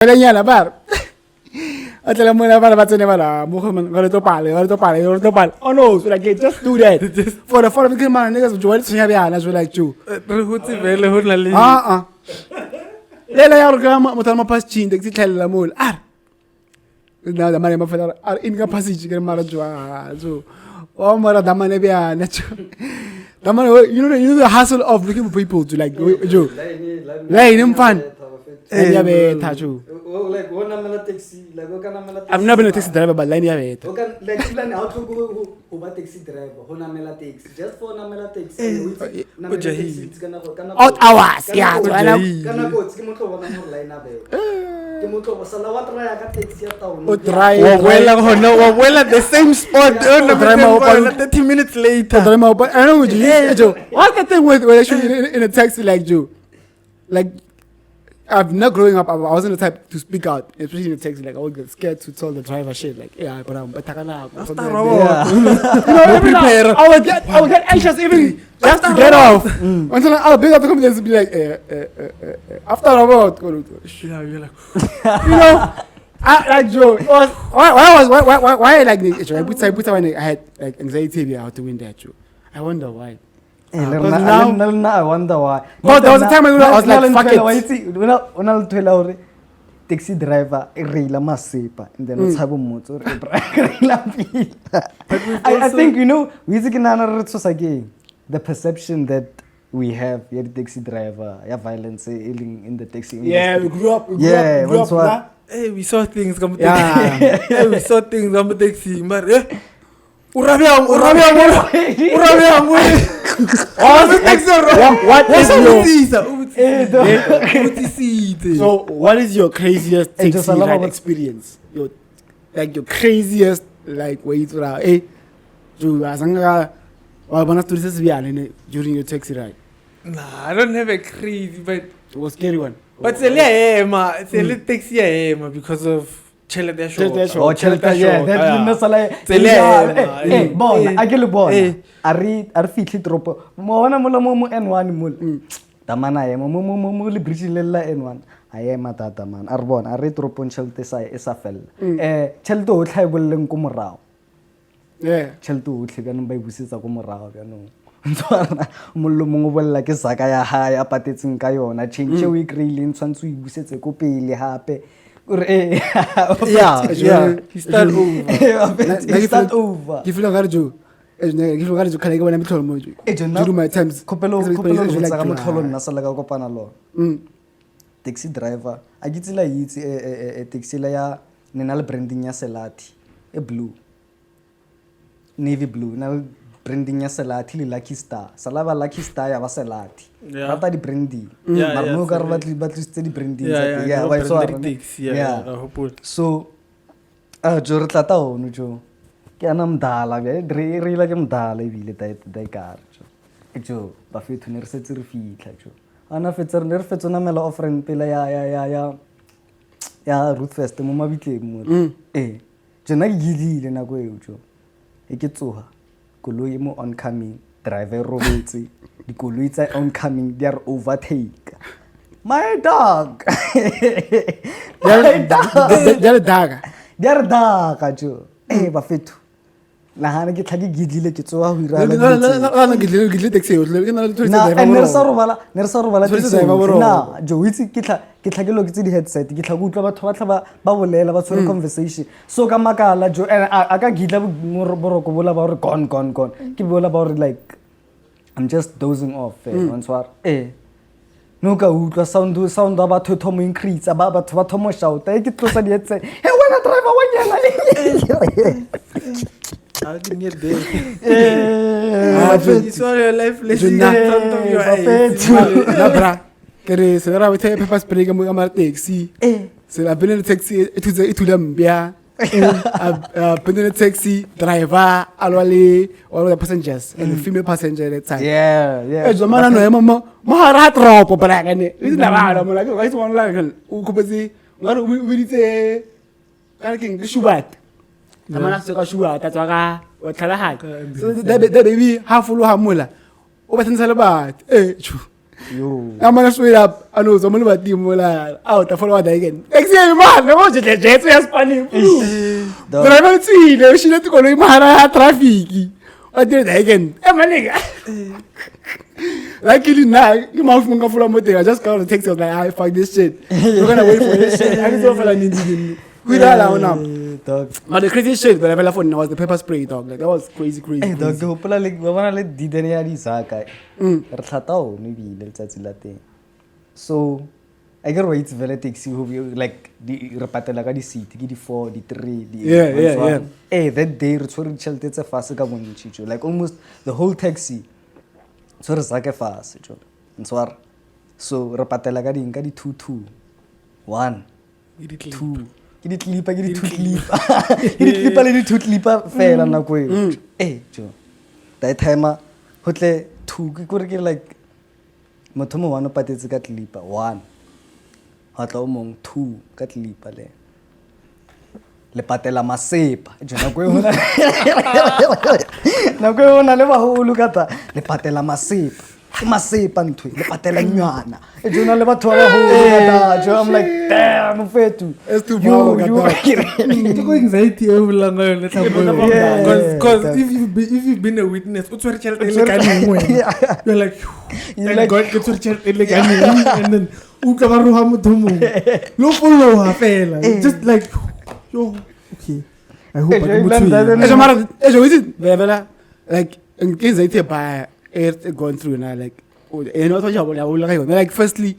Lenyana bar. Atla mo na para batsene bala mo go to pale. Oh no, so like just do that. For the following man niggas join so ya so like you. Re hotse vele ho na le Lela ya re mo tama pass chin de tlhela mo. Na da mane ma fela in ka passage ke mara jwa so. Oh mara da mane bia na cho. Da mane you know the hustle of looking for people to like jo. Like him fun. Ya be tachu. Like one amela taxi, like one I've never been a taxi driver, but line ya be. Okay, like plan how to go Uber taxi driver, one amela taxi, just for an amela taxi. It's gonna go. 8 hours, yeah. Kana go, it's gonna one more line up. Kimuto was a lot of taxi at town. well at the same spot 30 minutes later. I know what you do. What's the thing with actually in a taxi like you? Like I've not growing up, I wasn't the type to speak out, especially in a taxi. Like I would get scared to tell the driver shit. Like, yeah, but I'm takana. I would get anxious even just to get off. Until I'll build up the confidence to be like, after a while, you know, I like Joe. Why like I had like anxiety how to win that Joe. I wonder why. I wonder why. But there was a time when I was like, fuck it. Taxi driver, reila masipa, and then what's happening motor, I think you know, the perception that we have, you're the taxi driver, you have violence in the taxi industry. Yeah, we grew up. Hey, we saw things come we saw things on the taxi, but what is your craziest taxi ride experience? Your craziest like where you during your taxi ride? Nah, I don't have a crazy, but it was a scary one. But it's a taxi because of Chelete show. Oh, Chelete, yeah. That no sala. Bon, akele bon. Ari fitli tropo. Mo wana mo N1 mul. Tamana ye mo li bridge lela N1. Ayema tata man. Arbon, ari tropo Chelete sa esa fel. Chelete o tlhae boleng ko morao. Yeah. Chelete o tlhe ka nang ba ibusitsa ko morao ka no. Ntwana mollo mongwe bolla ke saka ya hae a patetseng ka yona. Change we grilling tshwantse o ibusetse ko pele hape. Yeah. He start over. Give you a Give you a can I go and tell you? Do my times. Taxi driver. I get a taxi layer, Nenal branding ya selati, a blue, navy blue. Now branding ya selati, lucky star. Salava lucky star, ya was selati. Rata di brandy. Marmo garbatli batli steady brandy. Yeah. So, Jortata no Joe. Canam dala, re like him dala, ville dai car. Joe, Buffet to nurse feet like Joe. Anna Fetzer nerfets on a mellow offering pilla ya root fest, the mumma became. Jenna giddy in a way, Joe. Eketsuha, Kuluimo oncoming, driver Rovetzi, the Kuluita oncoming, they are overtake. My dog! They're a dog. They're dark, Joe. Buffet. Lahana get like giddy like it's all we run. And Nersarovala, Joe, it's get like a look at the headset, get a good about conversation. So Kamakala, Joe, and I can get more about gone. Keep all about it like I'm just dozing off. Once what? No go sound about to Tom increase about what Thomas shout. Take it closer yet say, hey, when I drive away. I didn't get there. You saw your life lesson in front of your eyes. Kere se ra wethe pepper spray ka mo ka mara taxi. Se la bene taxi e thula mbia. Bene taxi driver alwale all the passengers and the female passenger at time. Yeah. Jo mana no mo hara tropo bra ka ne. Isi na ba mo la ke wa tsona la ke o kopetse ngare o ditse ka ke shubat. Namana se ka shubat ta tswa ka o tlhala ha. So the baby half full ha mola. O ba tsentsa le bat. Yo. I'm gonna straight up. I know someone about team out. I follow what again. Next year, man. I want to get jet. So funny. But I don't see. She let to go to Mahara traffic. What did I again? I'm a nigga. Luckily now, you mouth munga full of motor. I just got the text. I was like, I fuck this shit. We're gonna wait for this shit. I need to offer an Indian. We don't allow now. Dog. But the crazy shit that I fell phone was the pepper spray, dog. Like that was crazy. Hey, dog, the hopola like ba bana le didene ya di saka. Re tlhatao no bile letsatsi la teng. So I get wait vele taxi who like di re patela ka di seat ke di 4 di 3 di Yeah. Hey, that day re tshwere tšhelete tse fase ka bontši jo. Like almost the whole taxi tshwere sake fase jo. Ntswara. So re patela ka ding ka di 2 1 2 ke di clipper ke di 2 clipper ke di clipper le di 2 clipper fela nako e eh jo that time ho tle 2 ke gore ke like motho mo wana patetse ka clipper 1 ha tla o mong 2 ka clipper le patela masepa jo nako e hona nako e hona le baholo kata le patela masepa ke masepa ntwe le patela nywana e jona le batho ba baholo kata jo I'm like damn fetu It's too bro. It's go anxiety over long le because if you've been a witness o tswere tšhelete le ka nngwe you're like thank God ke tswere tšhelete le ka nngwe and then o ka ba roha motho mong lo follow fela just like yo okay I hope I motho Ejo is it Bebela like in case I take by air going through now like you know what you like firstly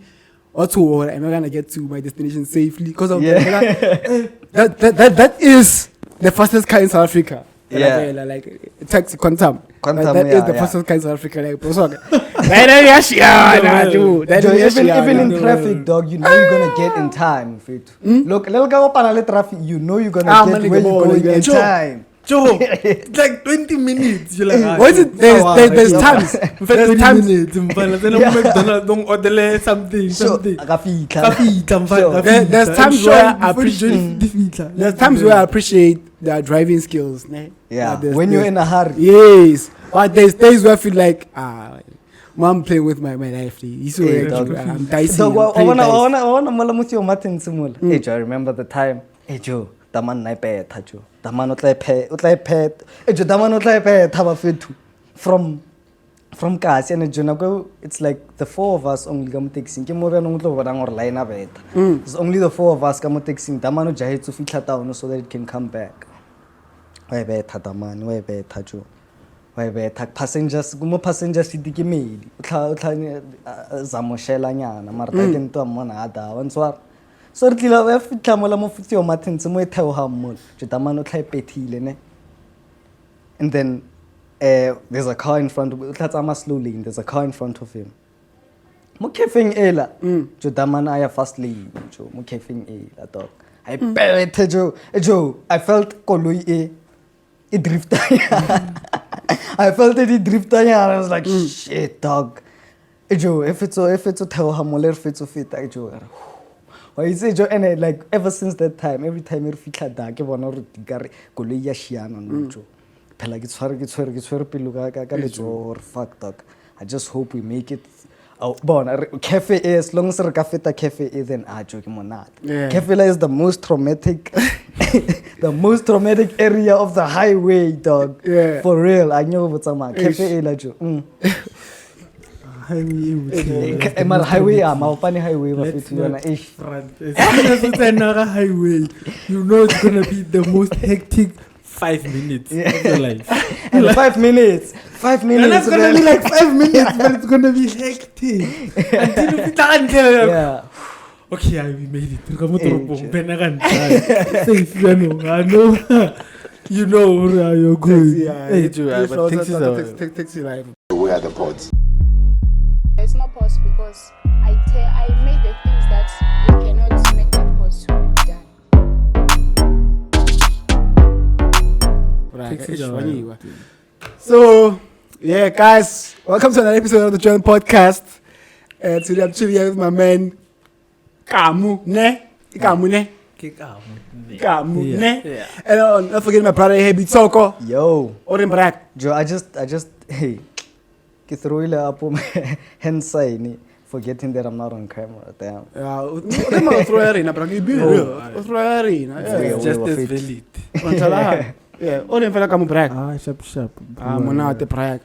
or two am I gonna get to my destination safely because of that is the fastest car in South Africa. Yeah. Like taxi quantum. Quantum, that is the yeah. fastest car in South Africa. Like Even in traffic, dog, you know you're gonna get in time. Look, little go panale traffic, you know you're gonna get where you're going in time. Joe, it's like 20 minutes. You're like, what is it? There's times. There's times. Then I'm McDonald's don't order something. There's times where I appreciate. There's times where I appreciate their driving skills. Yeah, when you're in a hurry. Yes, but there's days where I feel like I'm playing with my life. I'm dicey. I wanna malamuthi Martin Simula. Hey Joe, I remember the time. Hey Joe. Daman na ipetha jo daman o tla iphetha jo daman o tla iphetha ba fethu from kasi and jo nako it's like the 4 of us only ka mo taxing ke mo re no tlo bona gore line a beta it's only the 4 of us ka mo taxing daman o jahetse fitla town so that it can come back wa betha daman wa betha jo wa betha passengers mo passengers ke medi o tla zamoshela nyana mara ta ke nto mona ada wanswa so re tlila ba fitla mola mo futsi o mathense mo e theoga mmola jo tamano tla ipethile ne and then there's a car in front of tla tsama slow lane there's a car in front of him mo kefeng ela jo tamana ya fast lane jo mo kefeng ela dog I bethe jo I felt koloi e drifter I felt it drifter I was like shit dog jo if it's theoga mola re fetso feta jo why is it and like ever since that time every time I fitla da ke bona re dikare koloi ya shiana no jo phela ke tshwere pelo ka le jo fuck dog I just hope we make it bona cafe as long as re ka feta cafe then jo ke monate cafe is the most traumatic area of the highway dog for real I know what's my cafe la jo highway maopane highway ba fethu yona highway you know it's gonna be the most hectic 5 minutes of your life and 5 minutes and that's gonna be like 5 minutes but it's gonna be hectic until you fita okay we made it ka motoropong bena ka ntlha safe I know you know where you're going taxi life we are the pods. It's not pause because I made the things that you cannot make that pause to be done. So, yeah, guys, welcome to another episode of the Journal Podcast. Today I'm chilling here with my man, Kamu, ne? And not forgetting my brother, hey, Bitoko. Yo. Oren Brak. Jo, I just, hey. Ke throw ile up hensai ni forgetting that I'm not on camera. Damn. Yeah, throw arena, but you be real. Throw arena. Yeah. Just we as were valid. Yeah, all in fella come brag. Sharp. Monate brag.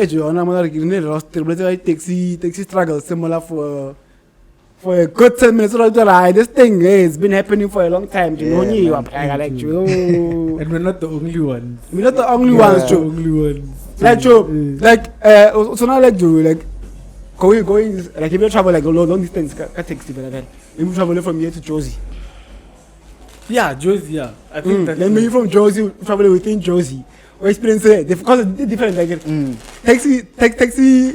Jona mother giving lost taxi struggle similar for a good 10 minutes of the ride. This thing has been happening for a long time. You know, you are like you. And we're not the only ones. We're not the only ones, The Joe. only ones. Like Joe, like so now like Joe, like going like if you travel like a long distance, taxi, like you travel from here to Josie. Yeah, Josie, yeah. I think that's Then maybe from Josie, travel within Josie. Or experience it because it's different. Like taxi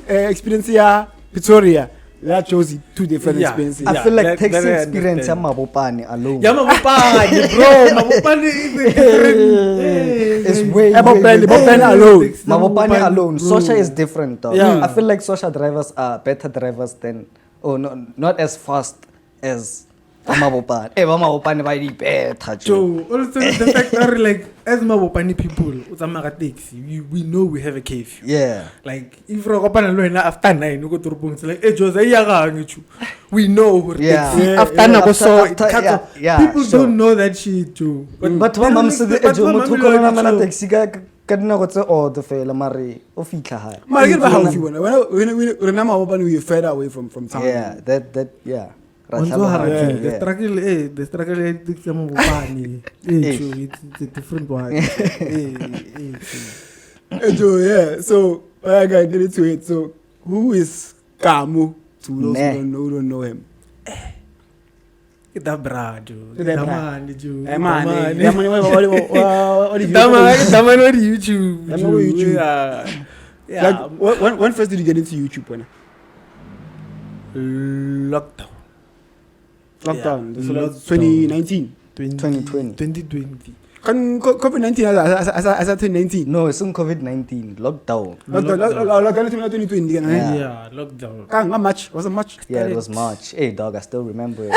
experience here, Victoria. That Josie, two different experiences. I feel like taxi that I experience understand. Mabopani alone. Yeah, Mabopani, bro. Mabopani is a different. It's way Mabopani alone. Mabopani alone. Sosha is different though. Yeah. I feel like Sosha drivers are better drivers than, not as fast as Mabopani. Mabopani by the better. Joe, also the fact that like as Mabopani people, we know we have a cave. Yeah. Like if you're after 9, you go to Rubung, like hey Jose, we know. Yeah. After people sure. don't know that shit too. But my mom said that Joe motho ko na mana taxi ka dinako tse odd fela mare o fitla ha. Mara ke ba haufi bona. When Mabopani we further away from town. Yeah, that yeah. The struggle is Mabopani. It's a different one. Joe, yeah. So I got into it. So who is Kamu? To those who don't know him. Kita brado. Man, Daman on YouTube. Yeah. Like, when first did you get into YouTube? When? Lockdown. This was 2019. 2020. COVID-19 as at 2019. No, it's in COVID-19 lockdown. Lockdown. Yeah, lockdown. Not much. Wasn't much. Yeah, it was March. Hey, dog, I still remember it.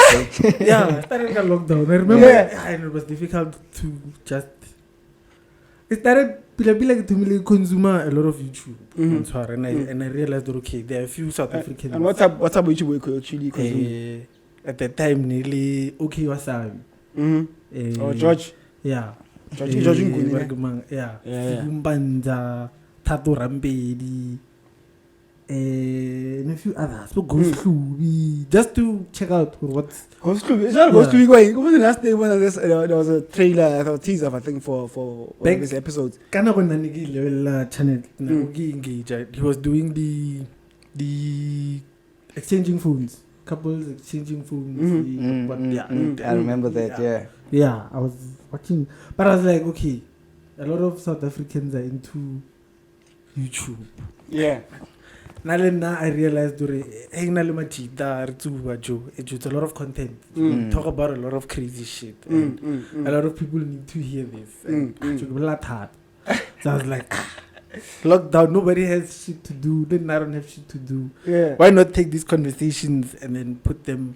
Yeah, I started the lockdown. I remember and it was difficult to just. It started like to me consume a lot of YouTube. And I realized that okay, there are a few South Africans. And what type of YouTube we could actually consume? At the time, nearly okay Wasabi. George. Yeah. George Nguni. Yeah. Mbanza, Tato Rambedi, and a few others. So Ghost Club, just to check out what's Ghost Club. It's not Ghost Club going. It was the last day when there was a trailer or teaser, I think, for one of these episodes. Kana go nanigi level channel na ugi engage. He was doing the exchanging phones. Couples exchanging phones. I remember that, yeah, I was watching, but I was like, okay, a lot of South Africans are into YouTube. Yeah. Now I realized it's a lot of content. Talk about a lot of crazy shit. And a lot of people need to hear this. And so I was like, lockdown, nobody has shit to do. Then I don't have shit to do. Yeah. Why not take these conversations and then put them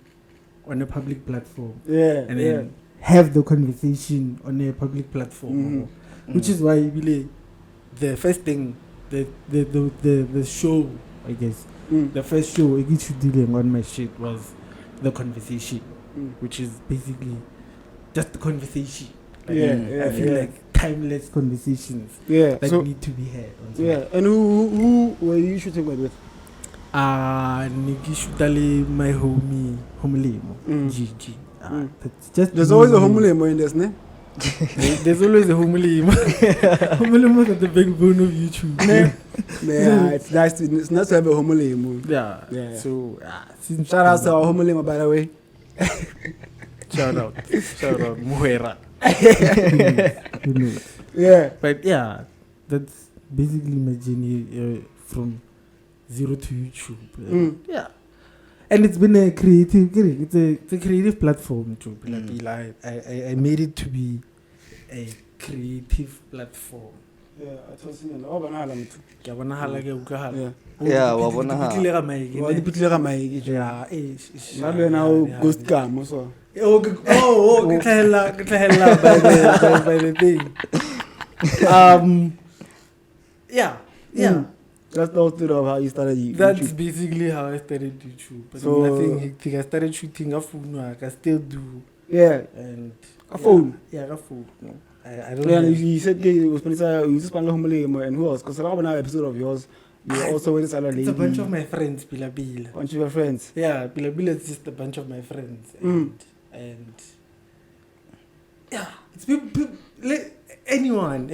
on a public platform? Yeah. And then have the conversation on a public platform. Which is why really the first thing, the show, I guess, the first show I get you dealing on my shit was the conversation, which is basically just the conversation. Like, I feel like timeless conversations that need to be had. And who were you shooting with? Niki Shutale, my homie, Homolemo, Gigi. That's just there's always a Homolemo in this, ne? There's always a Homolemo. Homolemo is at the backbone of YouTube. Yeah, it's nice to have a Homolemo. Yeah. So, shout out to our Homolemo, by the way. Shout out, Muhera. Yeah. But yeah, that's basically my journey from zero to YouTube. Yeah. And it's been a creative, it's a creative platform too. I made it to be a creative platform. Yeah, I told you, wabona ghost cam so. By the thing. Yeah. That's the story of how you started That's YouTube. basically how I started YouTube. But So- nothing hectic. I started shooting a phone work. I still do. Yeah. And A phone? Yeah, a phone. No, I don't Yeah, know. you said you was and who else? Because I remember an episode of yours. You were also with this other lady. It's a bunch of my friends, Bila Bila. Bunch of your friends. Yeah, Bila Bila is just a bunch of my friends. And yeah, it's anyone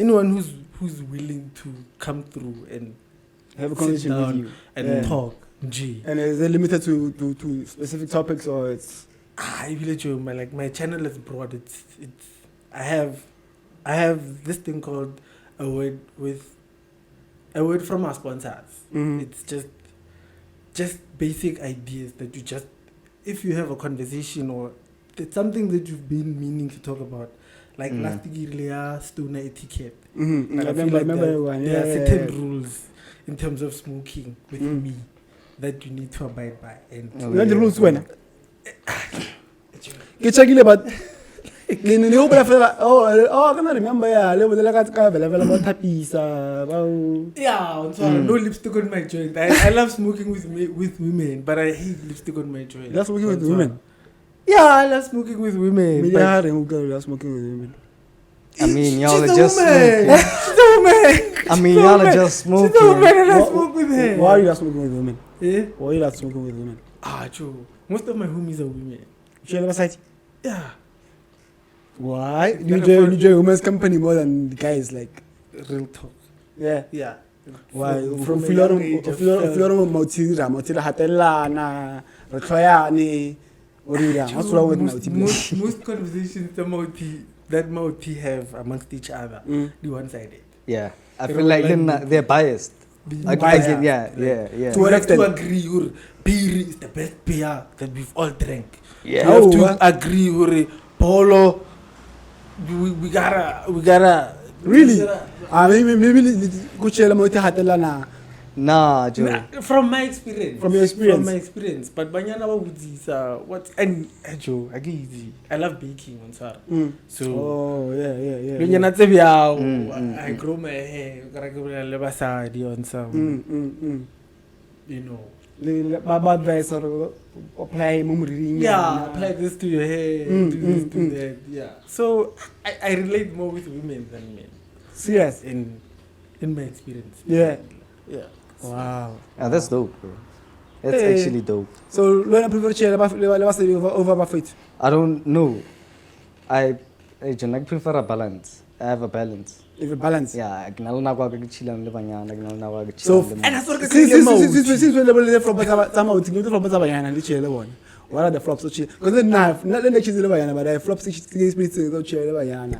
who's willing to come through and Have a sit conversation with down you. and Yeah. talk. G. And is it limited to specific topics or it's I village you, my channel is broad. It's I have this thing called a word from our sponsors. It's just basic ideas that you just, if you have a conversation or it's something that you've been meaning to talk about, like last year stoner etiquette. I Like, I feel remember that one. there are Yeah, certain yeah. rules in terms of smoking with me that you need to abide by. And You know the rules when? Get check it but ni hope I can remember le bodela ka ka vela ba thapisa ba yeah, so no lipstick on my joint. I love smoking with women, but I hate lipstick on my joint. That's smoking with women. Yeah, I love smoking with women. Me but- ya re go smoking with women. I mean, y'all She's are a just woman. smoking. She's a woman. I mean, y'all are just She's a woman smoking. and I Wha- smoke with her. Why are you not smoking with women? Eh? Why are you not smoking with women? True. Most of my homies are women. Share the site. Yeah. Why? It's You better for- enjoy women's company more than the guys like Real talk. yeah. Yeah. Why? From a young age, I felt- Filoro motira hatelana, retloyane, orira. What's wrong with multi? most conversations that multi have amongst each other, the one-sided. Yeah, I They feel don't like like they're biased. I biased. get, yeah. To what We have to extent? agree, beer is the best beer that we've all drank. Yeah. We have Oh, to agree, Polo. We gotta. Really? Maybe kuchela moti hatelana. Nah, Joe. From my experience. From your experience. From my experience. But banyana wa what and Joe, I love baking on Sara. So Oh yeah. banyana tsebiao, I grow my hair, gotta go to the basadi on some. You know. Baba advice or apply mumuri. Yeah, apply this to your hair, do this to that. Yeah. So I relate more with women than men Serious. in my experience. Yeah. Yeah. Wow. Yeah, that's dope, bro. That's Hey. actually dope. So learn prefer chair over my feet. I don't know. I prefer a balance. I have a balance. If you balance. Yeah, I can allow to chill and live on So And that's what since we level from Batama and chair one. What are the flops? Because then not the cheese but I flops experience go chair Bayana.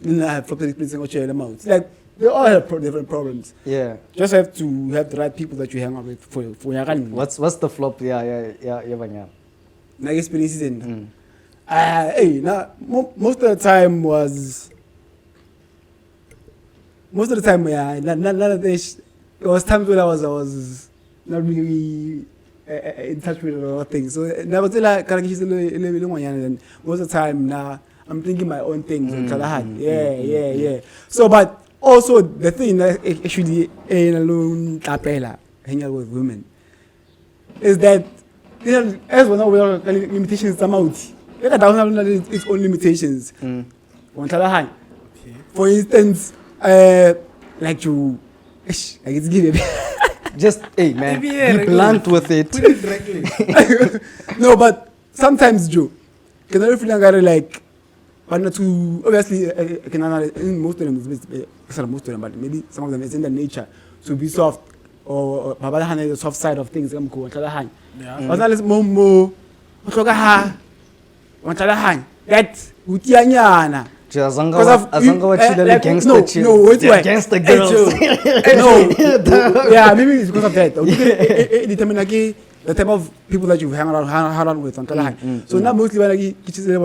Then I have flops experience go chair them out. Like they all have different problems. Yeah. Just have to have the right people that you hang out with for your run. What's the flop? Yeah. Like experiences in. Hey, now most of the time was. Most of the time, yeah, none of this. There was times when I was not really in touch with a lot of things. So now, then most of the time now, I'm thinking my own things. Yeah. So, but also the thing that actually hanging out with women is that as we know, we are limitations. Come out. Its own limitations. For instance. Like you, like it's give Just, hey, man, Maybe, yeah, be blunt with it. Put it directly. No, but sometimes Joe, can I feel like one or two? Obviously, most of them, but maybe some of them is in the nature to be soft or the soft side of things. I'm cool. Yeah. But now let's more. That utianyana. Azanga wachila gangster chill. No, wait, They're gangster girls. No, yeah, maybe it's because of that. Determine the type of people that you hang around with on Kalahai. So now mostly when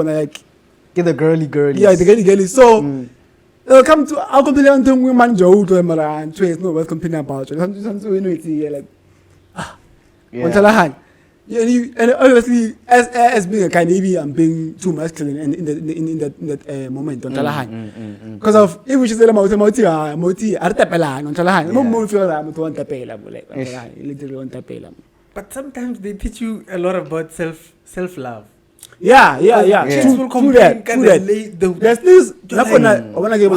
I like Get the girly. yeah, the girly. So come to our company and tell women Joe to them and trace no what's complaining about. Sometimes we know it's like on Kalahai. Yeah, and obviously, as being a guy, maybe I'm being too masculine in that moment. Don't tell her. Because of if we should say moti artapela, don't tell her. Mo feel that I'm to antapela, literally antapela. But sometimes they teach you a lot about self-love. Yeah. Chicks will complain There's things. That's when I get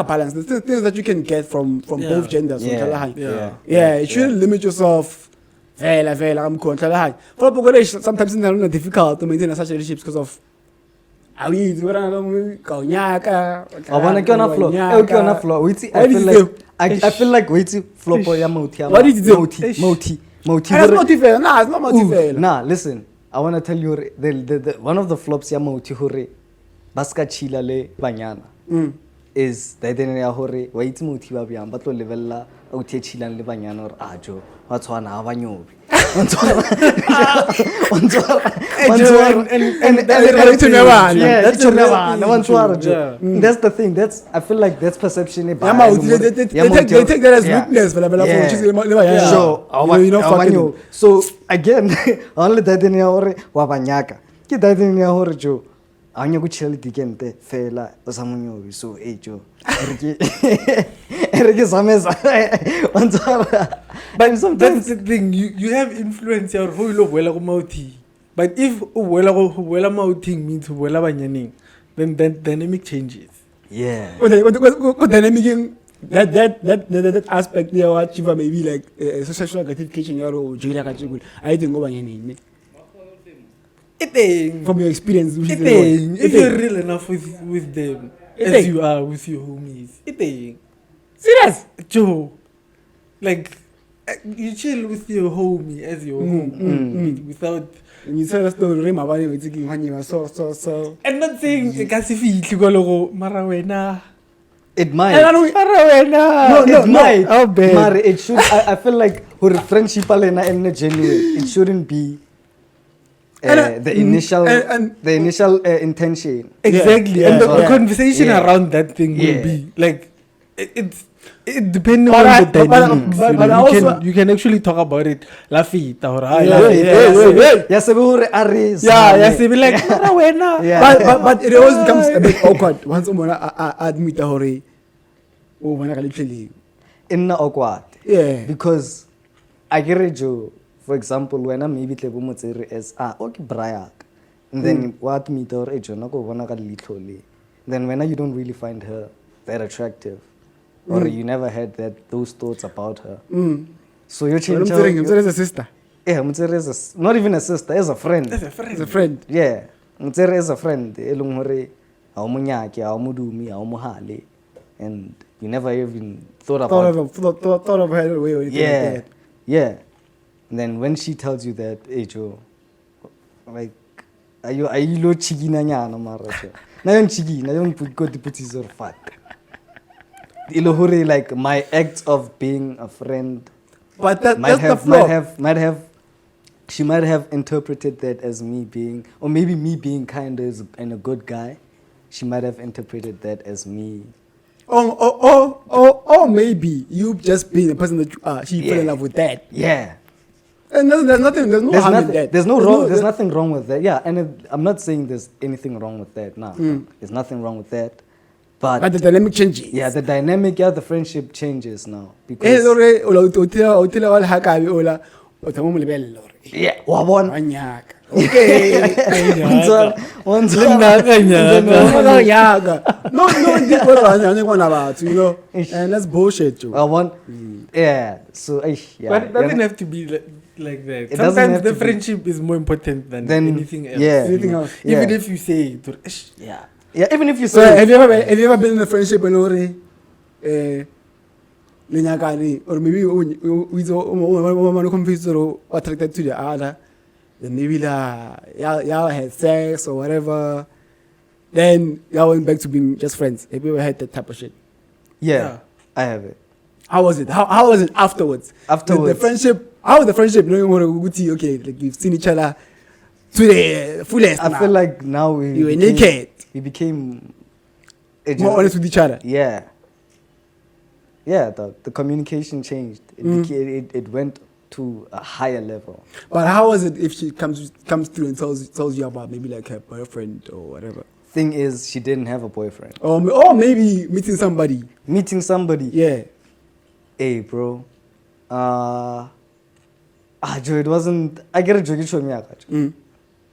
balance. There's things that you can get from both genders. Yeah. You shouldn't limit yourself. I'm cool. Sometimes it's not difficult to maintain such relationships because of. I want to go on the floor. I feel like floor boy. What did you do? Moti. It's not motivated. Nah, listen. I want to tell you the one of the flops ya moti hore baska chila le banyana is the idea ya hore wa itse moti ba byang ba tlo levella o tie chila le banyana or ajo wa tshwana ha banyobi that's the thing. I feel like that's perception. They take that as weakness. Sure. So again, only that in your wabanyaka. Ki that in your jo. Anya ku cheli dikente fela osamunyo so ejo. Erike sameza. But sometimes that's the thing. You have influence your whole wela ko mauti. But if wela mauti means wela banyaning, then dynamic changes. Yeah. What dynamic that aspect there what chiva maybe like social gratification or jila ka chigul. I think go banyaning. From your experience, if you're real enough with them as you are with your homies, serious, Joe, like you chill with your homie as your home without. You tell us the rim about it. So. I'm not saying kasi marawena. It might. No, it might. Oh, babe. It should. I feel like her friendship alena genuine. It shouldn't be. The initial intention. Exactly. Yeah. And the conversation around that thing will be like it depends on the dynamics. But you can actually talk about it. Lafita or but it always becomes a bit awkward once someone admit that awkward. Yeah. Because I get it, Joe. For example, when I'm maybe as okay Brayak, and then what meet or then when you don't really find her that attractive, or you never had those thoughts about her. So you're changing. As a sister. Yeah, not even a sister, as a friend. As a friend. Yeah, as a friend. And you never even thought of her way or anything like that. Yeah. And then when she tells you that, hey Joe, like, are you low chigi na nyana maracho? Na yung chigi, na yung putis or fat. Ilohuri, like my act of being a friend. But that's the flaw. She might have interpreted that as me being, or maybe me being kind and a good guy. She might have interpreted that as me. Or maybe you just being the person that you are. She fell in love with that. Yeah. And there's no harm in that. There's nothing wrong with that. Yeah, and I'm not saying there's anything wrong with that. No, there's nothing wrong with that. But the dynamic changes. Yeah, the friendship changes now. Because yeah, wabon. Okay. No, and that's bullshit too. Yeah, so yeah. But it doesn't have to be like that. Sometimes the friendship is more important than anything else. Yeah. Anything else. Even if you say yeah, even if you say. So have you ever been in a friendship and or maybe with one confused or attracted to the other, then maybe y'all had sex or whatever, then y'all went back to being just friends. Have you ever had that type of shit? Yeah. I have it. How was it? How was it afterwards? The friendship. How was the friendship? Okay, like you've seen each other to the fullest. I feel like now we were naked. We became more honest with each other. Yeah. Yeah, the communication changed. It went to a higher level. But how is it if she comes through and tells you about maybe like her boyfriend or whatever? Thing is, she didn't have a boyfriend. Or maybe meeting somebody. Meeting somebody. Yeah. Hey, bro. Joe, it wasn't. I get a joke.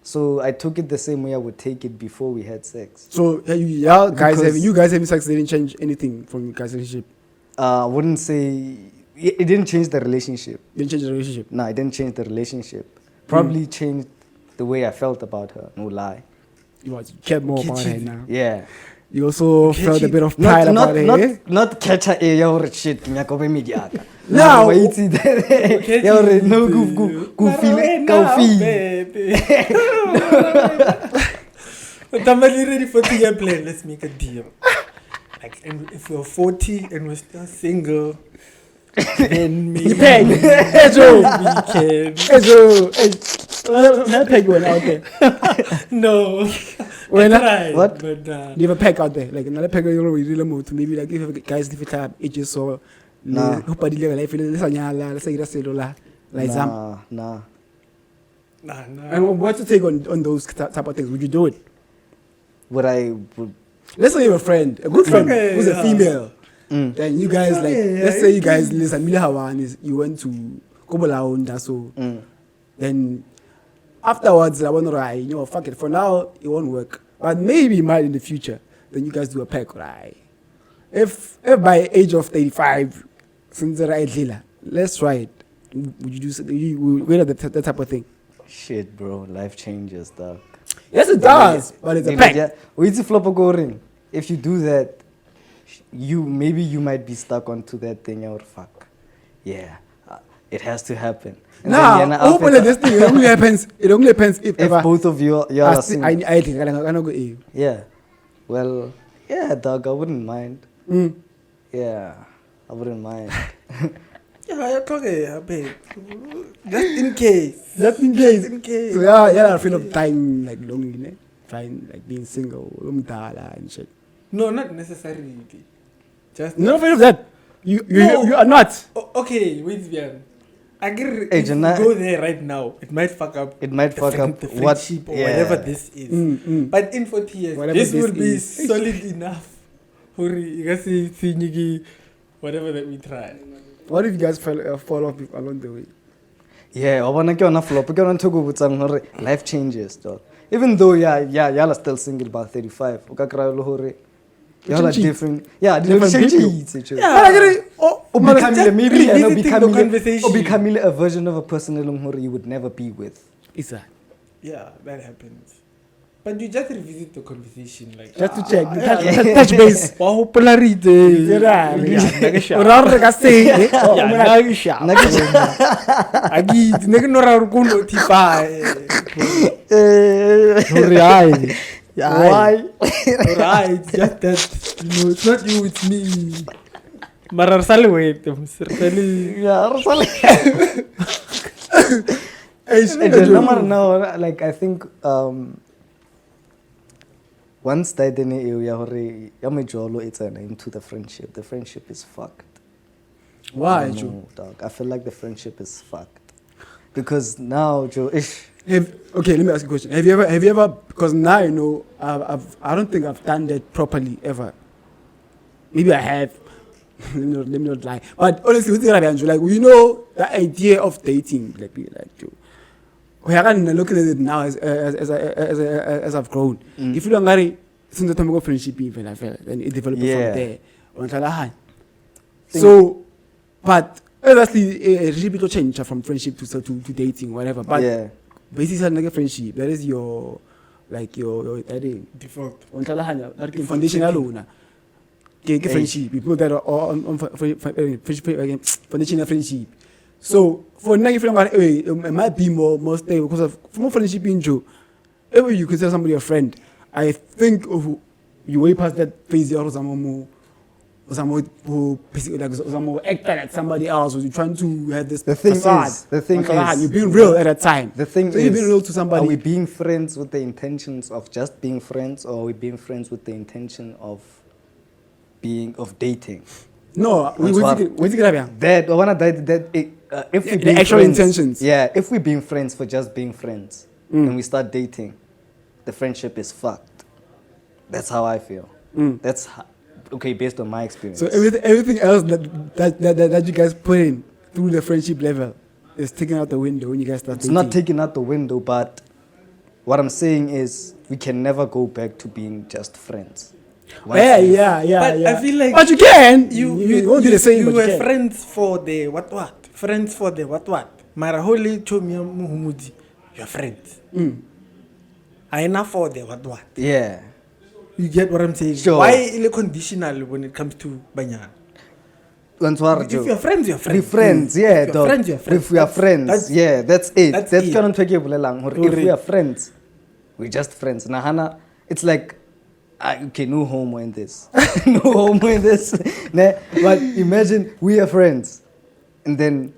So I took it the same way I would take it before we had sex. So you guys having sex didn't change anything from your guys' relationship? I wouldn't say it didn't change the relationship. Didn't change the relationship? No, it didn't change the relationship. Probably changed the way I felt about her. No lie. You cared more about her now. Yeah. You also felt a bit of pride about her. Not catch her ear or shit. Now, No, go feel Somebody ready for 2-year plan. Let's make a deal. Like, and if we're 40 and we're still single, then maybe we can. Not peg one out there. No. When I tried, what? But, you have a peg out there, like another peg you really move to maybe like if guys different type ages so Nah. Nah. And what's your take on those type of things? Would you do it? Would Let's say you have a friend, a good friend Okay, who's a yeah. female. Then you guys like, Okay, let's yeah, say you guys listen, you went to Kobolaunda, so then afterwards I went right, you know, fuck it. For now it won't work, but maybe it might in the future. Then you guys do a pack, right? If by age of 35, since the right Lila, let's try it. Would you do so? You wait at that type of thing? shit, bro. Life changes, dog. Yes, it does, but it's a pack. If you do that, you might be stuck onto that thing. Or fuck, yeah, it has to happen. And Now, then, hopefully this thing it only happens. It only happens if ever. both of you are single. I think I go. Yeah, well, yeah, dog. I wouldn't mind. Yeah, I wouldn't mind. Yeah, okay, babe. Just in case. Just in case. In case. So yeah, I feel of time like lonely, trying like being single, and shit. No, not necessarily. Just No afraid of that. You are not. Okay, wait, Vian. I agree. Hey, If you Jana- go there right now, it might fuck up. It might fuck up the what- friendship or yeah. whatever this is. But in 40 years, Whatever this this will be is. solid enough. Hurry, you can see whatever that we try. What if you guys fall off along the way? Yeah, I wanna go on a flop. I want to go with some life changes, dog. Even though y'all are still single by 35. Y'all are cheat. different. Yeah, Different different people. cheats. But I get it. Becoming a version of a person you would never be with. Is that? Yeah, that happens. But you just revisit the conversation, like Just to check, touch base. popularity. Agit, nigga no ra go notify. Why? Right, just that. No, it's not you, it's me. Marar sale wait, certainly. No, like I think once that it's into the friendship. The friendship is fucked. Why, No, Joe? dog. I feel like the friendship is fucked because now, Joe. Okay, let me ask you a question. Have you ever? Because now you know, I don't think I've done that properly ever. Maybe I have. let me not lie. But honestly, like you know, the idea of dating, like Joe. We are looking at it now as I've grown. If you don't marry, since the time we go friendship, even I feel, then it develops from there. So, but obviously, a relationship will change from friendship to dating, whatever. But Yeah. basically, like a friendship, that is your Default. foundation alone. Friendship, people that are on friendship, foundational friendship. So for now, if you don't it might be more stable because of more friendship in Joe. Ever you consider somebody a friend, I think you way past that phase or some who basically like some acting like somebody else, or you trying to have this The thing facade. is, you're being real at that time. The thing so is, you're being real to somebody. Are we being friends with the intentions of just being friends, or are we being friends with the intention of dating? No, we That if we the actual intentions. Yeah, if we're being friends for just being friends, and we start dating, the friendship is fucked. That's how I feel. That's okay, based on my experience. So everything else that you guys put in through the friendship level is taken out the window when you guys start It's dating. not taken out the window, but what I'm saying is we can never go back to being just friends. But I feel like but you can. You won't be the same. You but were you can. friends for the what? Friends for the what? Mara holy chomi muhumudi. You're friends. Aina for the what? Yeah. You get what I'm saying? Sure. Why is it conditional when it comes to Banyan? If you're friends, you're friends. We're friends, yeah, If you're dog. friends, you're friends. If we are friends, that's it. That's it. kind of if we are friends, we're just friends. Nahana, it's like, okay, no homo in this. No homo in this. Nah, but imagine we are friends. And then...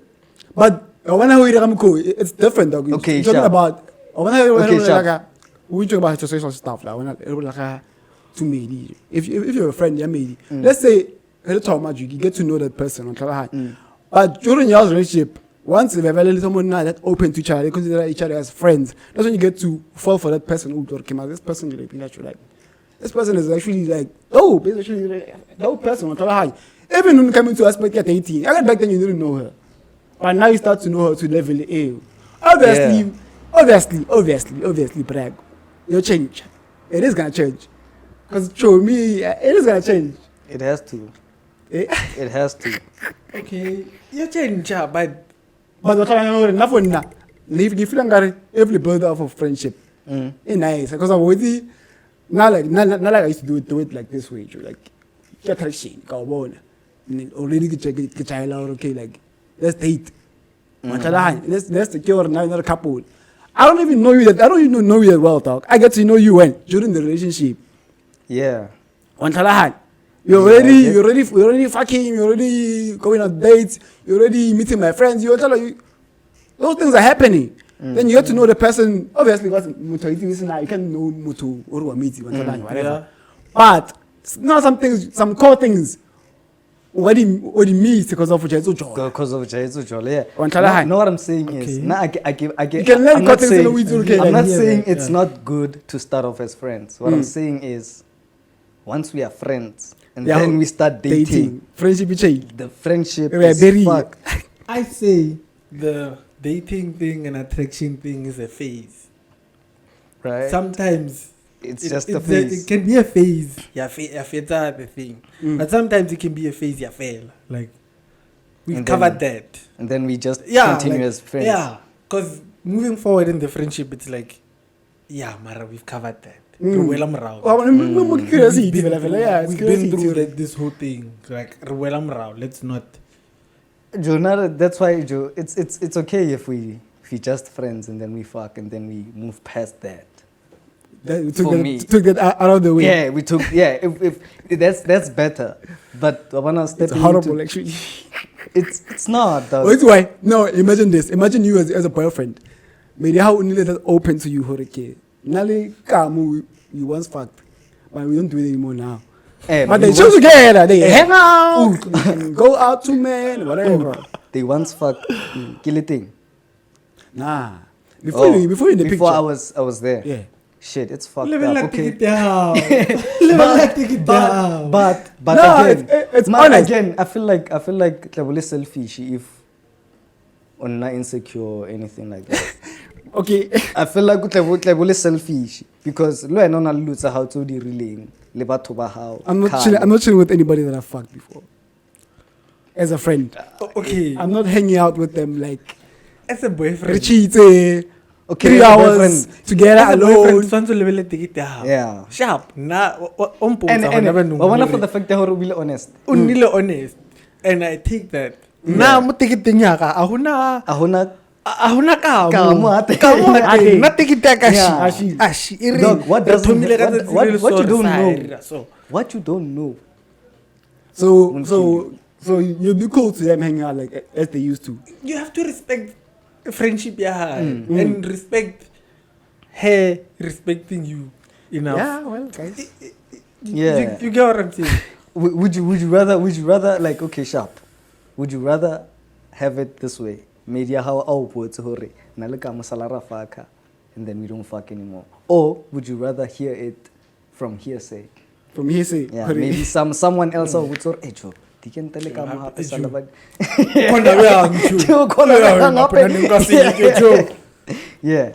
But it's different, dog. Okay, You're talking sure. about... Okay, sure. We talk about social stuff. To me, if you're a friend, you're me. Let's say, you get to know that person. But during your relationship, once you have a little someone that open to each other, they consider each other as friends. That's when you get to fall for that person. This person is like, this person is actually like, it's actually like, dope person. Even when you come into aspect at 18, I got back then you didn't know her. But now you start to know her to level A. Obviously, brag. You'll change. It is gonna change. Because show me, it is gonna change. It has to. Eh? It has to. Okay, you change, but But enough when now. If you feel every build up of friendship, it's nice. Because I'm waiting. Not like I used to do it like this way. Like, get a shit, go on. Already get child out, okay, like, let's date. Let's secure another couple. I don't even know you that well, dog. I get to know you when during the relationship. Yeah. You're already fucking, you're already going on dates, you're already meeting my friends, those things are happening. Then you get to know the person, obviously, because you can know Mutu or meeting, whatever. But not some core things. What he means because of Jaizu Joy. Because of Jaizu Joy, yeah. Wantala No, what I'm saying is, I You can learn I'm not things in the weeds, okay, I'm like, not saying it's not good to start off as friends. What I'm saying is, once we are friends and then we start dating, friendship is change. the friendship We are is very- fucked. I say the dating thing and attraction thing is a phase. Right? Sometimes It's just a phase. It can be a phase. The thing. But sometimes it can be a phase. Fail. Like we've And covered then- that. And then we just Yeah, continue like, as friends. Yeah, because moving forward in the friendship, it's like, Mara, we've covered that. Ruwela morao. I'm curious. We've been Curiosity. through this whole thing. Like Ruwela morao. Let's not. Joe, that's why, Joe, it's okay if we just friends and then we fuck and then we move past that. We For took that out of the way. Yeah, we took. Yeah, if that's better. But I wanna step It's horrible, into, actually. It's not. Though. Wait, why? No, imagine this. Imagine you as a boyfriend. Maybe how only that open to you, Horeke. Nali kamu, you once fucked, but we don't do it anymore now. But they choose together. They hang out, go out to men, whatever. They once fucked. Kill it thing. Nah. Before you in the picture. I was there. Yeah. Shit, it's fucked Level up. like take Okay. it down. Level like take it down. But No, again, it's honest. again, I feel like Tlebole selfish if on not insecure or anything like that. Okay. I feel like Tlebole selfish because lo ena ona lutsa how to di releng le batho ba hao. I'm not chilling with anybody that I fucked before. As a friend. Okay. I'm not hanging out with them like As a boyfriend. Richie. Okay, 3 as a hours boyfriend. together As a boyfriend, alone. tshwanetse o lebelle ticket ya hao. Yeah. Sharp. Na And I wanna for the fact that we're really honest. Unile honest. And I think that. Na mo ticketing ya ka ahuna ka Kamo, na ticket ya ka Yeah. ashi Dog, what you don't know. So What you don't know. So you'll be cool to them hanging out like as they used to. you have to respect friendship ya her and respect her respecting you enough. Yeah, well, guys. Yeah. You get what I'm saying? Would you rather like, okay, sharp? Would you rather have it this way. Media how our words hore. Nalika masalara faka, and then we don't fuck anymore. Or would you rather hear it from hearsay? From hearsay. Yeah, maybe someone else would say, "Hey, Joe, diken tele kamu hape salabag." Yeah.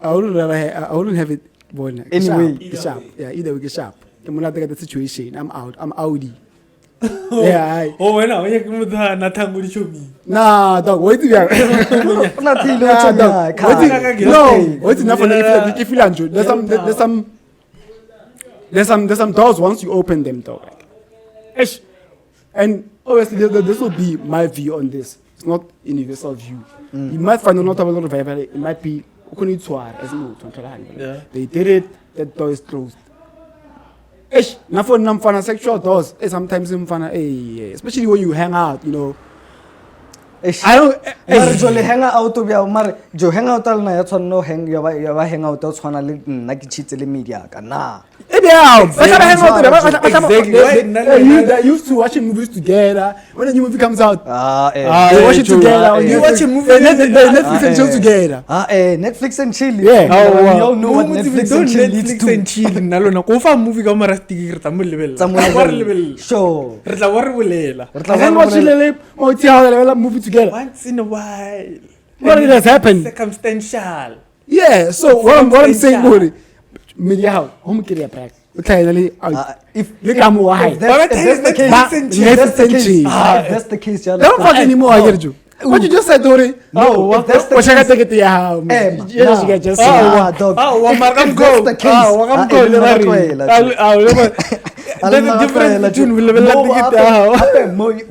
I wouldn't have it born. Anyway. Sharp. Yeah, either we get sharp. I'm not the situation. I'm out. I'm Audi. Yeah. Oh, when I come with her, nothing would show me. Nah, dog. Wait till you. Nothing. No. Wait enough for if you feel Andrew. There's some doors once you open them, dog. Ish. And obviously, this will be my view on this. It's not universal view. You might find a lot of revival. It might be they did it. That door is closed. Ish. Now for sexual doors, sometimes especially when you hang out, you know. I don't. Usually hang out to be our mar. Jo hang out all night. So no hang. You hang out. That's one of the naki cheats the media. Kana. They used to watching movies together. When a new movie comes out, they watch it together. You watch a movie, Netflix and chill together. Netflix and chill. Yeah. We all know what Netflix and chill leads to. and chill. Nalo na kufa movie kama rastigir tamu level. Level. Sure. Rita war bulela. Then watch a movie together. Once in a while. What has happened? Circumstantial. Yeah. So what I'm saying, Mori, media how home career practice. Okay, If that's the case, yeah. Don't fuck anymore. I get you. What you just said, Dori? No, if that's the case, I take it to your house. Just dog. I'm That's the case. There's a difference between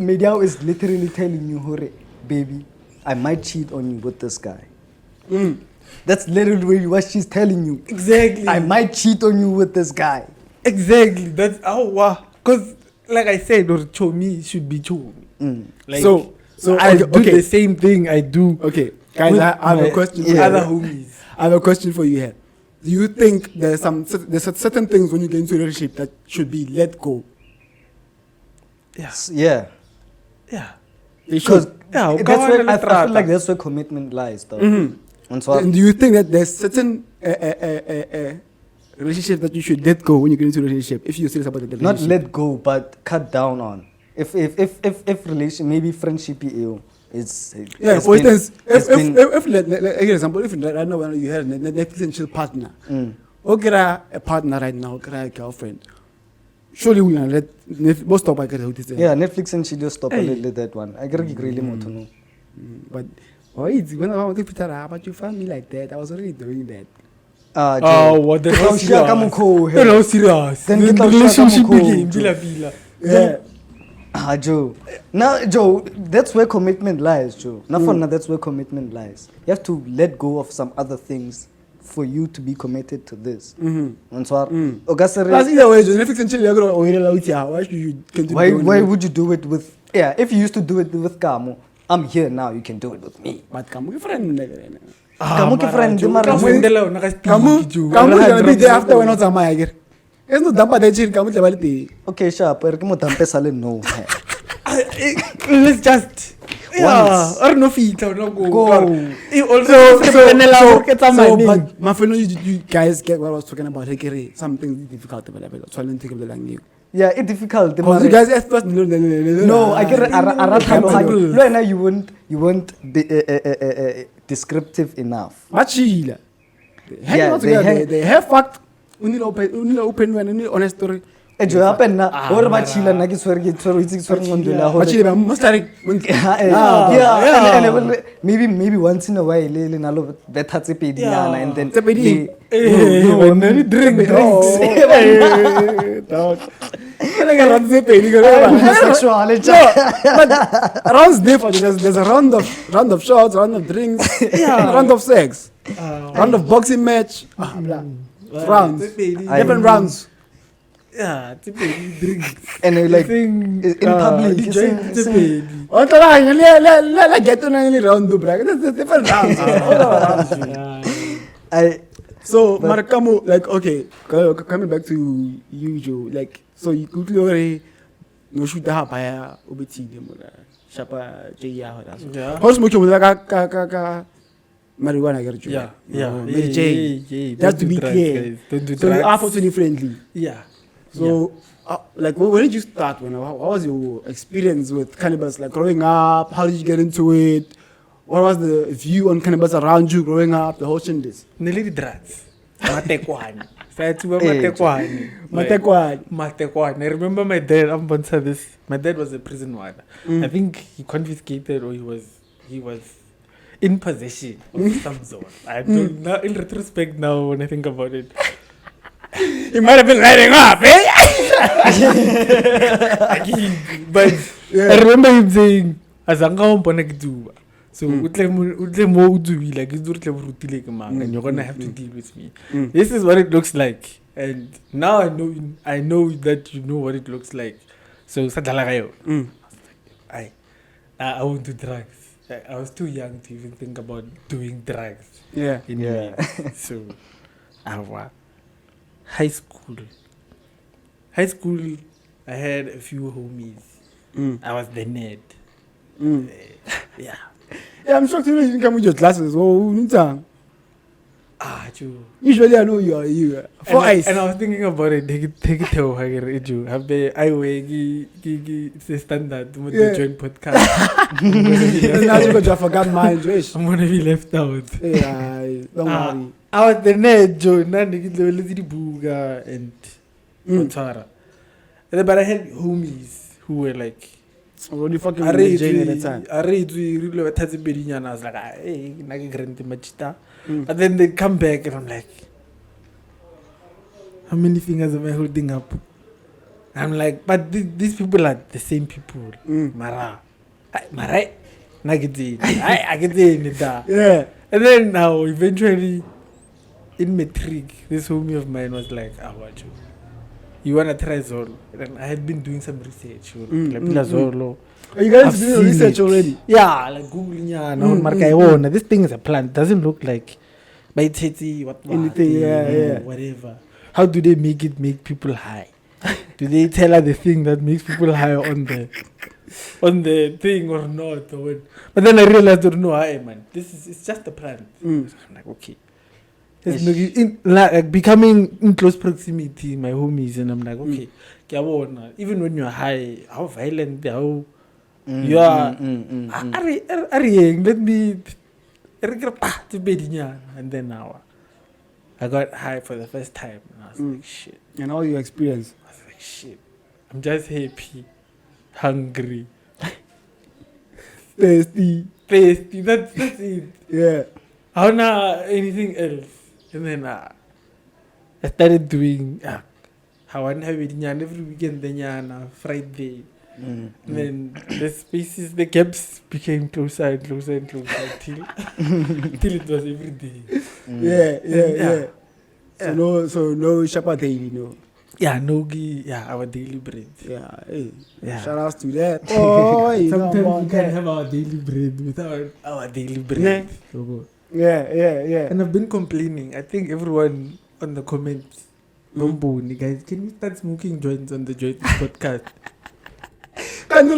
media is literally telling you, hore, baby, I might cheat on you with this guy. That's literally what she's telling you. Exactly. I might cheat on you with this guy. Exactly. That's wow. Because like I said, or show me should be show. Like, so I do the same thing I do. Okay, guys, I have a question. For other homies. I have a question for you here. Do you think there's certain things when you get into a relationship that should be let go? Yeah. They should. I feel like that's where commitment lies, though. And so, do you think that there's certain relationship that you should let go when you get into a relationship if you're serious about the relationship? not let go, but cut down on. If relation, maybe friendship is. For instance, if like example, if right now when you have a Netflix and chill partner, or get a partner right now, get a girlfriend, surely we can let most stop. I get what it is. Yeah, Netflix and chill just stop a little that one. I get really more to know. But when I want to put but you found me like that, I was already doing that. What the hell? Serious. Then the get relationship became begin. Yeah. Joe. Now, Joe, that's where commitment lies, Joe. Now, for now, that's where commitment lies. You have to let go of some other things for you to be committed to this. And so, Plus, either way, Netflix and chill, why would you do it with? Yeah, if you used to do it with Kamo, I'm here now. You can do it with me. But Kamu friend, Kamu ke friend, Kamu gonna be there after when not a migrant. It's not dump that chill. Kamu levality. Okay, sharp. No. Let's just or no feet or no go. But my fellow, you guys get what I was talking about. Something difficult available. So I didn't think of the language. Yeah, it's difficult. Because you guys at first no, I get you weren't descriptive enough. Machila. They have fact. We need open when any honest story. Ejo happen na or machila na kisweri ngondela ho. Machila mustari. Yeah. Maybe once in a while le nalo bethatse pediana and then many drinks. But rounds different. There's a round of shots, round of drinks, round of sex, round of boxing match, rounds, different rounds. Yeah, drinks. And like in public, get to round different rounds. So Marakamu, like okay, coming back to you, Joe, like so you could already no shoot the hapaya obeti them shapa J Yeah. How smoke with ka marijuana get you. Yeah. Mary Jane. Yeah. Just to Don't be do drugs, clear. guys. Don't do So you drugs. are 420 friendly. Yeah. So, like, when did you start? How was your experience with cannabis? Like, growing up, how did you get into it? What was the view on cannabis around you growing up? The whole shindies. Nearly drugs. Matekwani. Matekwani. I remember my dad. I'm going to say this. My dad was a prison warden. I think he confiscated or he was in possession of some sort. I don't know. In retrospect, now when I think about it, He might have been lighting up, eh? but I remember him saying, "Azanga umpona kiduba." So utle mo udubi like it's utle rutile kemang, and you're gonna have to deal with me. This is what it looks like, and now I know that you know what it looks like. So sadalagayo. I won't do drugs. I was too young to even think about doing drugs. Yeah. So, high school, I had a few homies. I was the nerd. Yeah. Yeah, I'm shocked you didn't come with your glasses. Oh, Nintang. True. Usually I know you are. For ice. And I was thinking about it. Take it to Hagger. Have the highway, it's a standard to join podcast. Now you got to forget mine, Josh. I'm gonna be left out. Yeah, don't worry. I was the nerd, Joe. Nandi Buga and Otara. But I had homies who were like, Already fucking I with Jane at the time. read really what has been and I was like, hey, Nagi Grandi Machita. And then they come back and I'm like, how many fingers am I holding up? I'm like, but these people are the same people. Mara. Nagiti. I get it. Yeah. And then now, eventually, in matric, this homie of mine was like, watch you. You want to try Zolo? And I had been doing some research. Zolo. Are you guys doing research already? Yeah, like Googling. This thing is a plant. Doesn't look like by tete, anything, whatever. How do they make people high? Do they tell her the thing that makes people high on the thing or not? Or what? But then I realized, no, man, it's just a plant. I'm like, okay. Like becoming in close proximity, my homies, and I'm like, okay, even when you're high, how violent, how you are, let me, and then now I got high for the first time, and I was like, shit. And all your experience. I was like, shit, I'm just happy, hungry, thirsty. That's it. Yeah. I don't know anything else. And then I started doing how I have it every weekend, then Friday. And then the spaces, the gaps became closer and closer and closer till it was every day. Yeah. So no shapa daily, no. Yeah, Nogi, our daily bread. Yeah. Shout outs to that. Oh, sometimes we can't have our daily bread without our daily bread. Yeah. And I've been complaining. I think everyone on the comments, guys, can we start smoking joints on the Joints podcast? Can't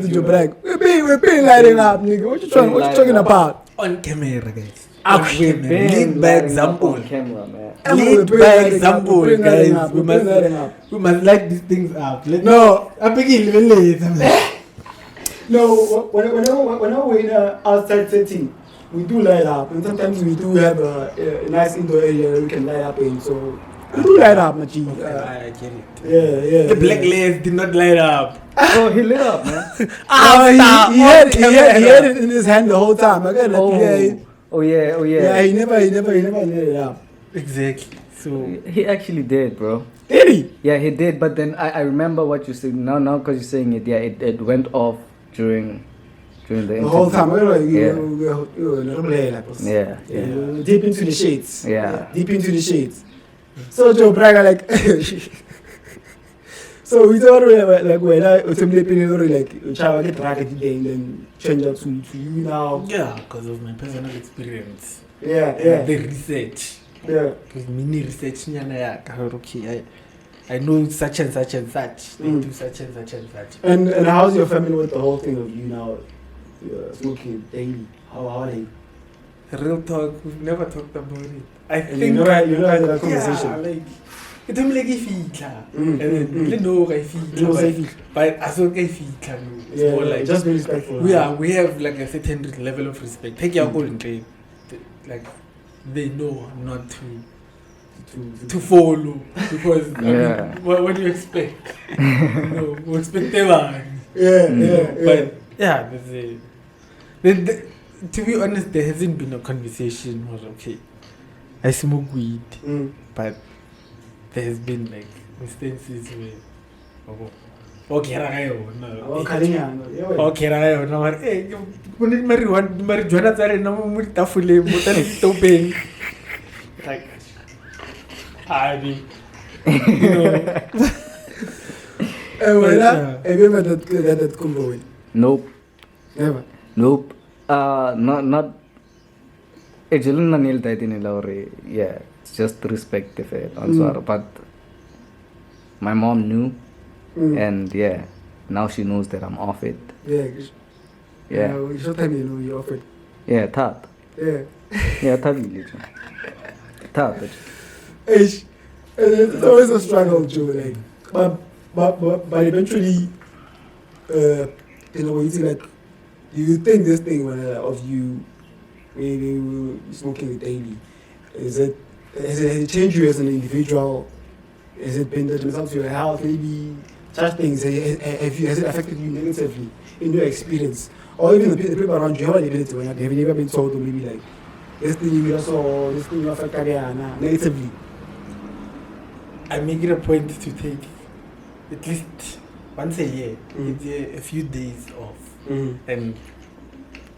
you brag? We're being lighting up, nigga. What you talking about? On camera, guys. Lead by example. On camera, man. Lead by example, guys. We must light these things up. I'm beginning late. No, whenever we're in an outside setting, we do light up, and sometimes we do have a nice indoor area where we can light up in. So we do light up, Machi. I get it. Yeah. The black layers did not light up. Oh, he lit up, man. He had it in his hand the whole time. I gotta Oh yeah. Yeah, he never lit it up. Exactly. So He actually did, bro. Did he? Yeah, he did. But then I remember what you said now because you're saying it. Yeah, it went off during the whole time. Yeah. Deep into the shades. Yeah. Deep into the shades. So Joe Braga like so we thought like when I was like try get racket again then change up to you now. Yeah, because of my personal experience. Yeah. The research. Yeah. Because mini research okay. I know such and such and such. They do such and such and such. And how's your family with the whole thing of you now smoking daily? How are they? Real talk, we've never talked about it. I And think you know had that conversation. Yeah, like it's only like if you know if but as long as it's more like just be respectful. we have like a certain level of respect. Take your golden day, like they know not to follow because I mean, what do you expect? We expect everyone. But yeah, to be honest, there hasn't been a conversation where okay, I smoke weed, but there has been like instances where okay, like I mean, you know. Have you ever had that combo with? Nope. Never. Nope. Not. Actually, yeah, it's just respect if it answer. But my mom knew, and yeah, now she knows that I'm off it. Yeah. Yeah. You should tell me you know you're off it. Yeah, that. Yeah. Yeah, that. It's always a struggle, Joe. Like, but eventually, you know, you see, like, you think this thing of you maybe smoking it daily, has it changed you as an individual? Has it been detrimental to your health? Maybe such things. Has it affected you negatively in your experience, or even the people around you? Have you ever been told, or maybe like this thing you saw, this thing you affected negatively? I make it a point to take at least once a year, a few days off, and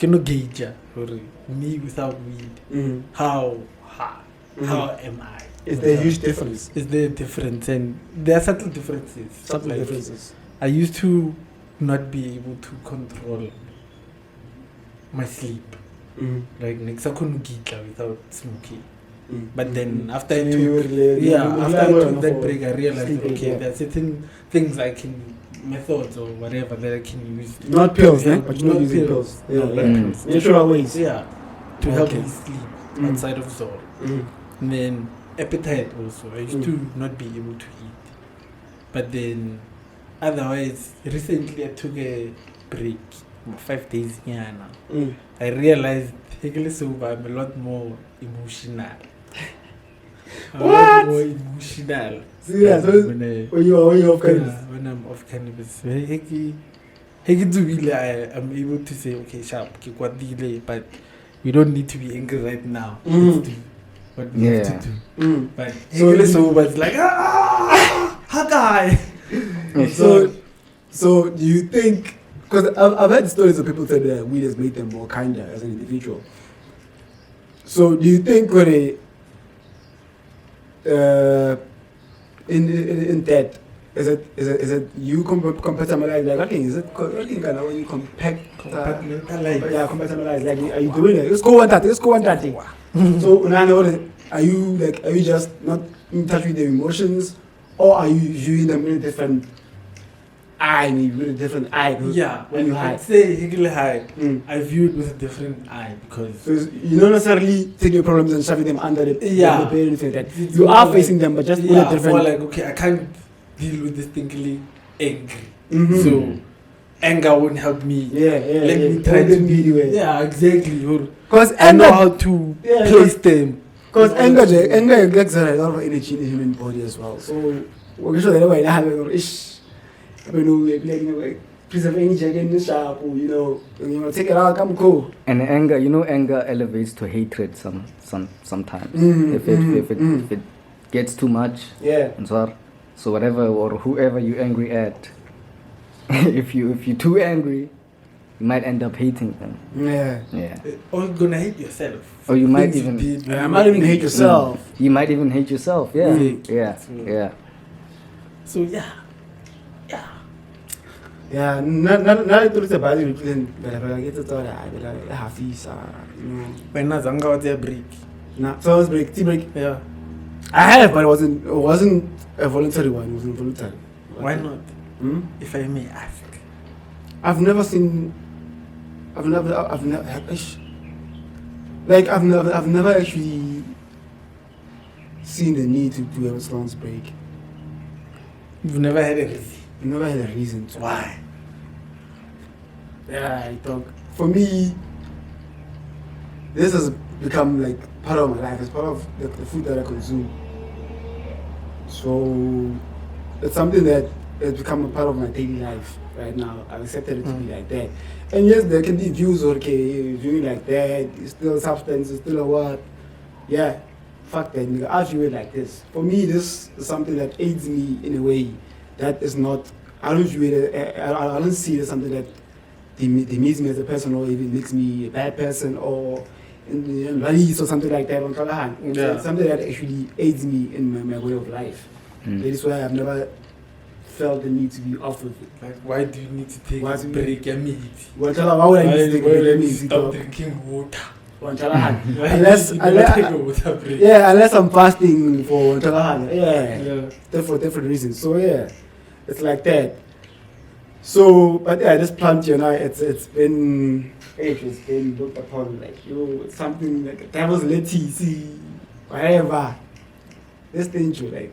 can gauge for me without weed. How am I? Is there a huge difference? Is there a difference? And there are subtle differences. Subtle like, differences. I used to not be able to control my sleep. Like next I couldn't get without smoking. But then after I took that break, I realized there are certain things I can, methods or whatever that I can use. Not pills, but you're not using pills. Pills. Natural ways. Yeah, to help me sleep outside of Zoro. And then appetite also. I used to not be able to eat. But then otherwise, recently I took a break, 5 days here now. I realized I'm a lot more emotional. What? More emotional. Yeah, so when you're off cannabis. Yeah, when I'm off cannabis. I'm able to say, okay, sharp, but we don't need to be angry right now. Let's do what we have to do. But so it's like, Hakai! So do you think, because I've heard stories of people say that weed has made them more kinder as an individual. So do you think when in that is it you compartmentalize like okay, is it kind of when you compartmentalize like are you doing it? Let's go on that thing. So are you just not in touch with the emotions, or are you viewing them in a different eye? Yeah, when you high. I'd say Hegel high. I view it with a different eye because so you don't necessarily take your problems and shoving them under the bed. That you are facing them, but just in a different. More like okay, I can't deal with this thing angry. So anger won't help me. Let me try to be the way. Yeah, exactly. Because I know how to place them. Because anger gets a lot of energy in the human body as well. So we're sure that way I have preserve energy again this sharp, take it out, come cool. And anger elevates to hatred sometimes. If it gets too much. And so whatever or whoever you're angry at, if you're too angry, you might end up hating them. Or you're gonna hate yourself. Or you might even might even hate yourself. You might even hate yourself. Yeah. So yeah, not to the body represent, but I get to tell I have when Nazanga was a break. So break, tea break. Yeah. I have, but it wasn't a voluntary one. It was involuntary. Why not? Hmm? If I may ask. I've never actually seen the need to do a response break. You've never had a reason. I've never had a reason to. Why? Yeah, I thought for me, this has become like part of my life. It's part of the food that I consume. So it's something that has become a part of my daily life right now. I've accepted it to be like that. And yes, there can be views, okay, viewing like that, it's still substance, it's still a what. Yeah, fuck that, nigga. I view it like this. For me, this is something that aids me in a way that is not, I don't view it, I don't see it as something that demeans me as a person or even makes me a bad person or release or something like that. It's something that actually aids me in my way of life. That is why I've never felt the need to be off with it. Like, why do you need to take Why a do you- break? I mean, Why would I need to take a break? stop drinking water. Unless take a water break. yeah, unless I'm fasting for yeah, Yeah. different reasons. So yeah, it's like that. So, but yeah, this plant, it's been looked upon like it's something like a devil's lettuce, whatever. This thing, like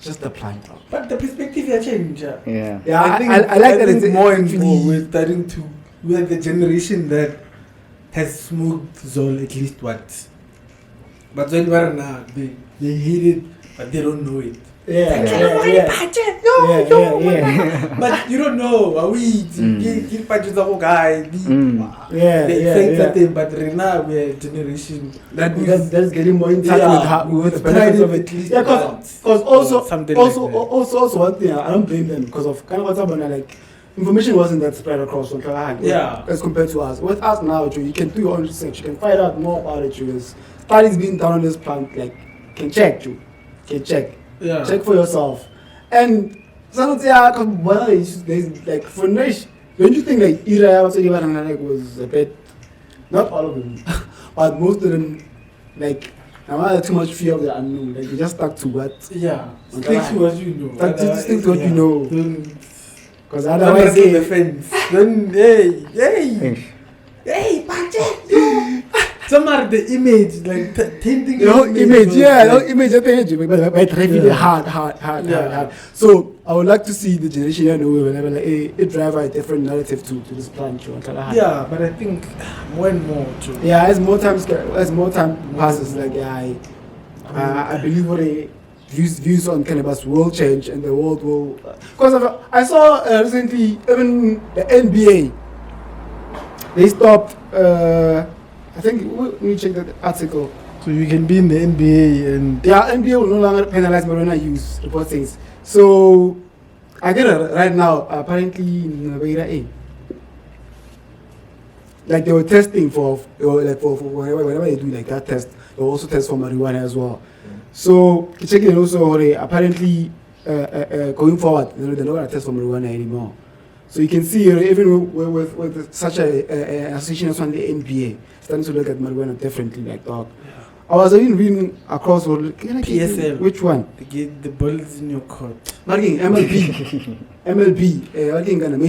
just a plant. But the perspective has changed. Yeah. Yeah, I like that. think It's more and actually- more we're starting to, we're the generation that has smoked Zol at least once. But when we're now, they hate it, but they don't know it. Yeah, But you don't know, are we? Give patches of a guy. They think that thing, but right now we're a generation that's getting more in touch with the tried benefits it of it. at least Yeah, once. because also Something like that. also one thing I don't blame them because of kind of what's happening. Like information wasn't that spread across on Kalahari. Yeah. As compared to us. With us now, you can do your own research. You can find out more about it. There's studies being done on this plant. Like can check. Yeah. Check for yourself. And sometimes there's like for Nish, don't you think like Ira was a bit, not all of them, but most of them, like now I had too much fear of the unknown. Like you just stuck to what. Yeah. Okay. Stick to what you know. Stick to what you know. Because Don't otherwise, run the fence. Then hey, Pache, somebody the image like tainting the whole image, the whole like, image of the image, but really hard. So I would like to see the generation whenever like it drive a different narrative to this plan. yeah, but I think more and more too. Yeah, as more time passes, like I believe what views on cannabis will change and the world will. Because I saw recently even the NBA, they stopped. I think let me check that article. So you can be in the NBA and Yeah, NBA will no longer penalize marijuana use. Report says. So I get it right now. Apparently, in A. Like they were testing for whenever they do like that test, they will also test for marijuana as well. So checking also apparently going forward, they're not going to test for marijuana anymore. So you can see even with such a association as on the NBA starting to look at marijuana differently, like dog. I was even reading across PSL. Which one? to get the balls in your court. Marking MLB. I think in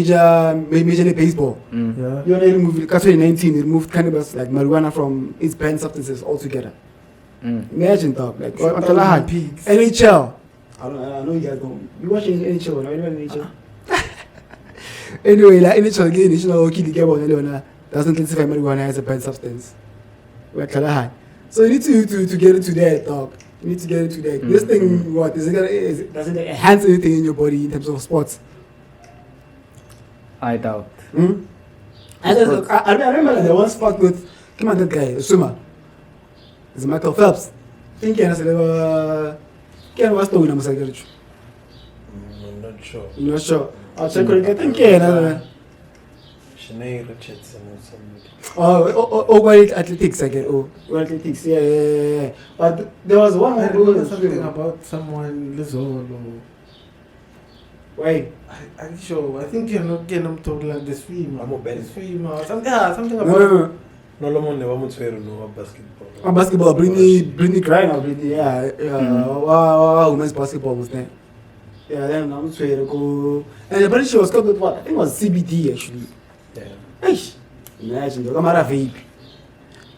Major League Baseball. Yeah. You know, they removed 2019. They removed cannabis like marijuana from its banned substances altogether. Imagine dog, like on Kalahari. Pigs. NHL. I know you guys don't. You watching NHL? No, anyone NHL? Anyway, like NHL again, national hockey league doesn't classify marijuana as a banned substance. We're Kalahari. So you need to get into that, dog. You need to get into that. This thing, what does it enhance anything in your body in terms of sports? I doubt. I remember there was sport with come on that guy, a swimmer. It's Michael Phelps. I think he was talking about it. I'm not sure. I'm not sure. I'll check it. I think he Shanae Richardson or somebody. World athletics again. World athletics. Yeah. But there was one I more remember something about someone Lizol or Why? I'm sure. I think you're not getting them talking like the swimmer. I'm a better. The swimmer or something. Yeah, something about No. No longer never mutwero no basketball. Basketball, Britney crying or Britney, women's basketball was there. Yeah, then I'm sure go. And the British was called with what? I think it was CBD actually. Yeah. Eish. Imagine, look, I'm at a vape.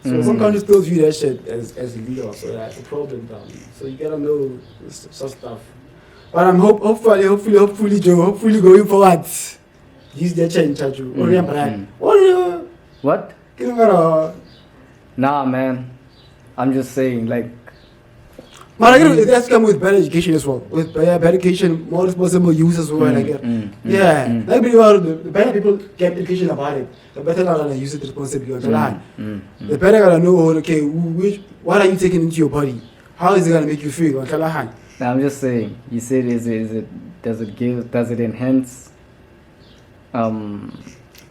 So some countries still view that shit as illegal, so that's a problem down. So you gotta know such stuff. But I'm hopefully going forward. Use their change, Chaju. What? Nah, man. I'm just saying, like. But I guess it has to come with better education as well. With better education, more responsible use as well. Like the better people get education about it, the better they're gonna use it responsibly. The better they're gonna know, okay, what are you taking into your body? How is it gonna make you feel? Now, I'm just saying. You said, does it enhance? Does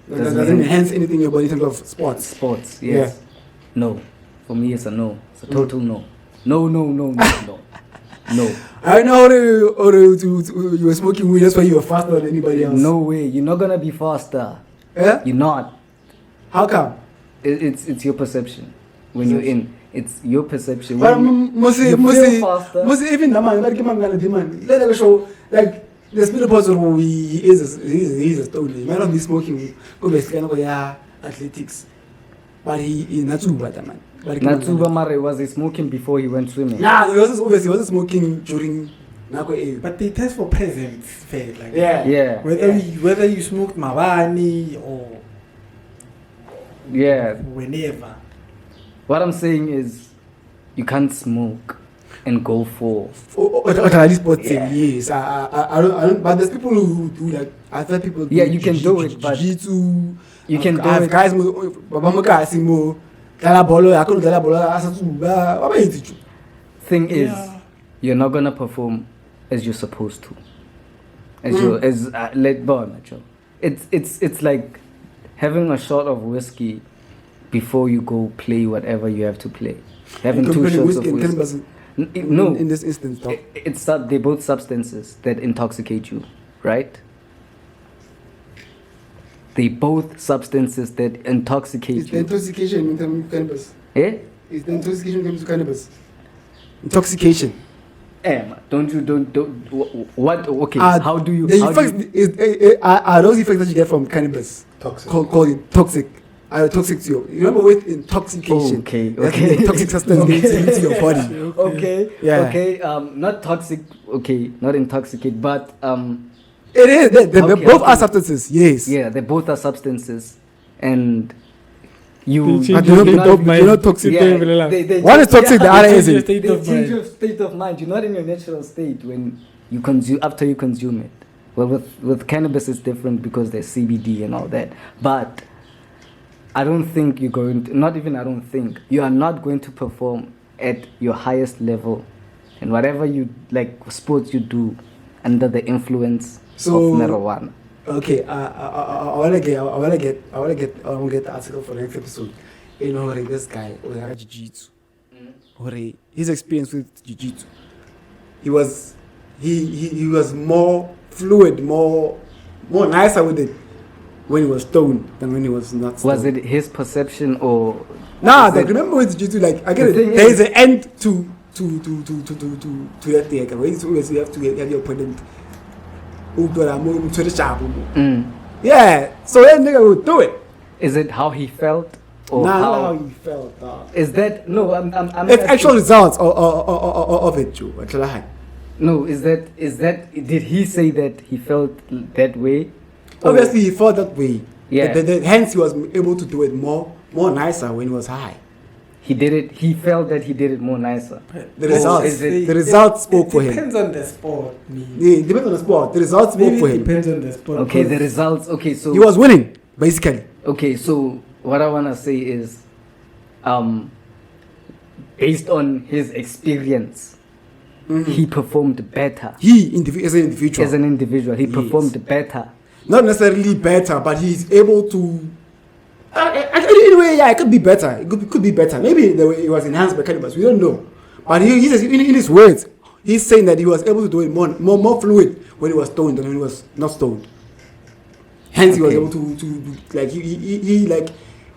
it enhance anything in your body in terms of sports? Sports, yes. Yeah. No. For me, it's a no. It's a total no. No. I know you were smoking weed, that's why you were faster than anybody else. No way. You're not gonna be faster. Yeah? You're not. How come? It's your perception. When you're in, it's your perception. But you feel faster. Even the man, let us show, like, the speed of person he's a stone. He might not be smoking, go basically athletics. But he not too bad, man. Natsuba Mare, was he smoking before he went swimming? Nah, he wasn't smoking during Nako A. But they test for presence, fair. Like yeah. Whether you smoked Mavani or whenever. What I'm saying is, you can't smoke and go for. Yes. I don't. But there's people who do that. I've heard people. Yeah, you can do it, but jiu-jitsu. You can do it. it. Guys, Thing is, you're not gonna perform as you're supposed to. It's like having a shot of whiskey before you go play whatever you have to play. Having 2 shots of whiskey. No, in this instance, they're both substances that intoxicate you, right? They both substances that intoxicate you. Is the intoxication in terms of cannabis? Is the intoxication in terms of cannabis? Intoxication. What? Okay. How do you? The effects are those effects that you get from cannabis? Toxic. Called it toxic. Are toxic to you? You remember with intoxication? Okay. The toxic substance into your body. Okay. Yeah. Okay. Not toxic. Okay. Not intoxicate, but It is. They both are substances. Yes. Yeah, they both are substances, and you're not toxic. One is toxic, the other isn't. They change your state of mind. You're not in your natural state when you consume after you consume it. Well, with cannabis it's different because there's CBD and all that. But I don't think you're going to. Not even I don't think you are not going to perform at your highest level, and whatever you like sports you do under the influence of marijuana. Okay, I wanna get the article for the next episode. You know, like this guy with jiu-jitsu. His experience with jiu-jitsu. He was more fluid, more nicer with it when he was stoned than when he was not stoned. Was it his perception or? Nah, like remember with jiu-jitsu, like I get it. There is an end to that thing. You have to have your opponent. Yeah, so that nigga would do it. Is it how he felt? Or how he felt. Is that no? I'm it's actual results of it, Joe. No, is that? Did he say that he felt that way? Obviously, he felt that way. Yeah. Hence, he was able to do it more nicer when he was high. He did it. He felt that he did it more nicer. The results spoke for him. It depends on the sport. Yeah, it depends on the sport. The results spoke for him. It depends on the sport. Okay, the results. Okay, so he was winning basically. Okay, so what I wanna say is, based on his experience, he performed better. As an individual, he performed better. Not necessarily better, but he's able to. Anyway, yeah, it could be better. It could be better. Maybe the way it was enhanced by cannabis, we don't know. But he says in his words, he's saying that he was able to do it more fluid when he was stoned than when he was not stoned. Hence, he was able to like he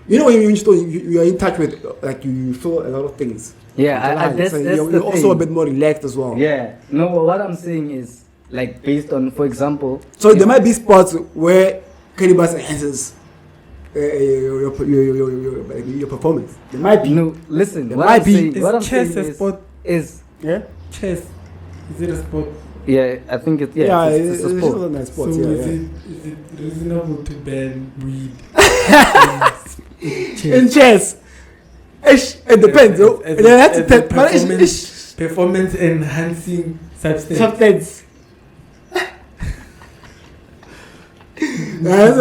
You know, when you are in touch with, like, you feel a lot of things. Yeah, that's you're the also thing. a bit more relaxed as well. Yeah. No, what I'm saying is, like, based on, for example. So there might be spots where cannabis enhances your performance. There might be. No, listen. There What might I'm be. saying, Is what I'm chess saying a sport? is Yeah. Chess. Is it a sport? yeah. I think it's it's a sport. a nice sport. So Yeah, is yeah. it reasonable to ban weed? In chess, it depends. Performance enhancing substance. Substance. That's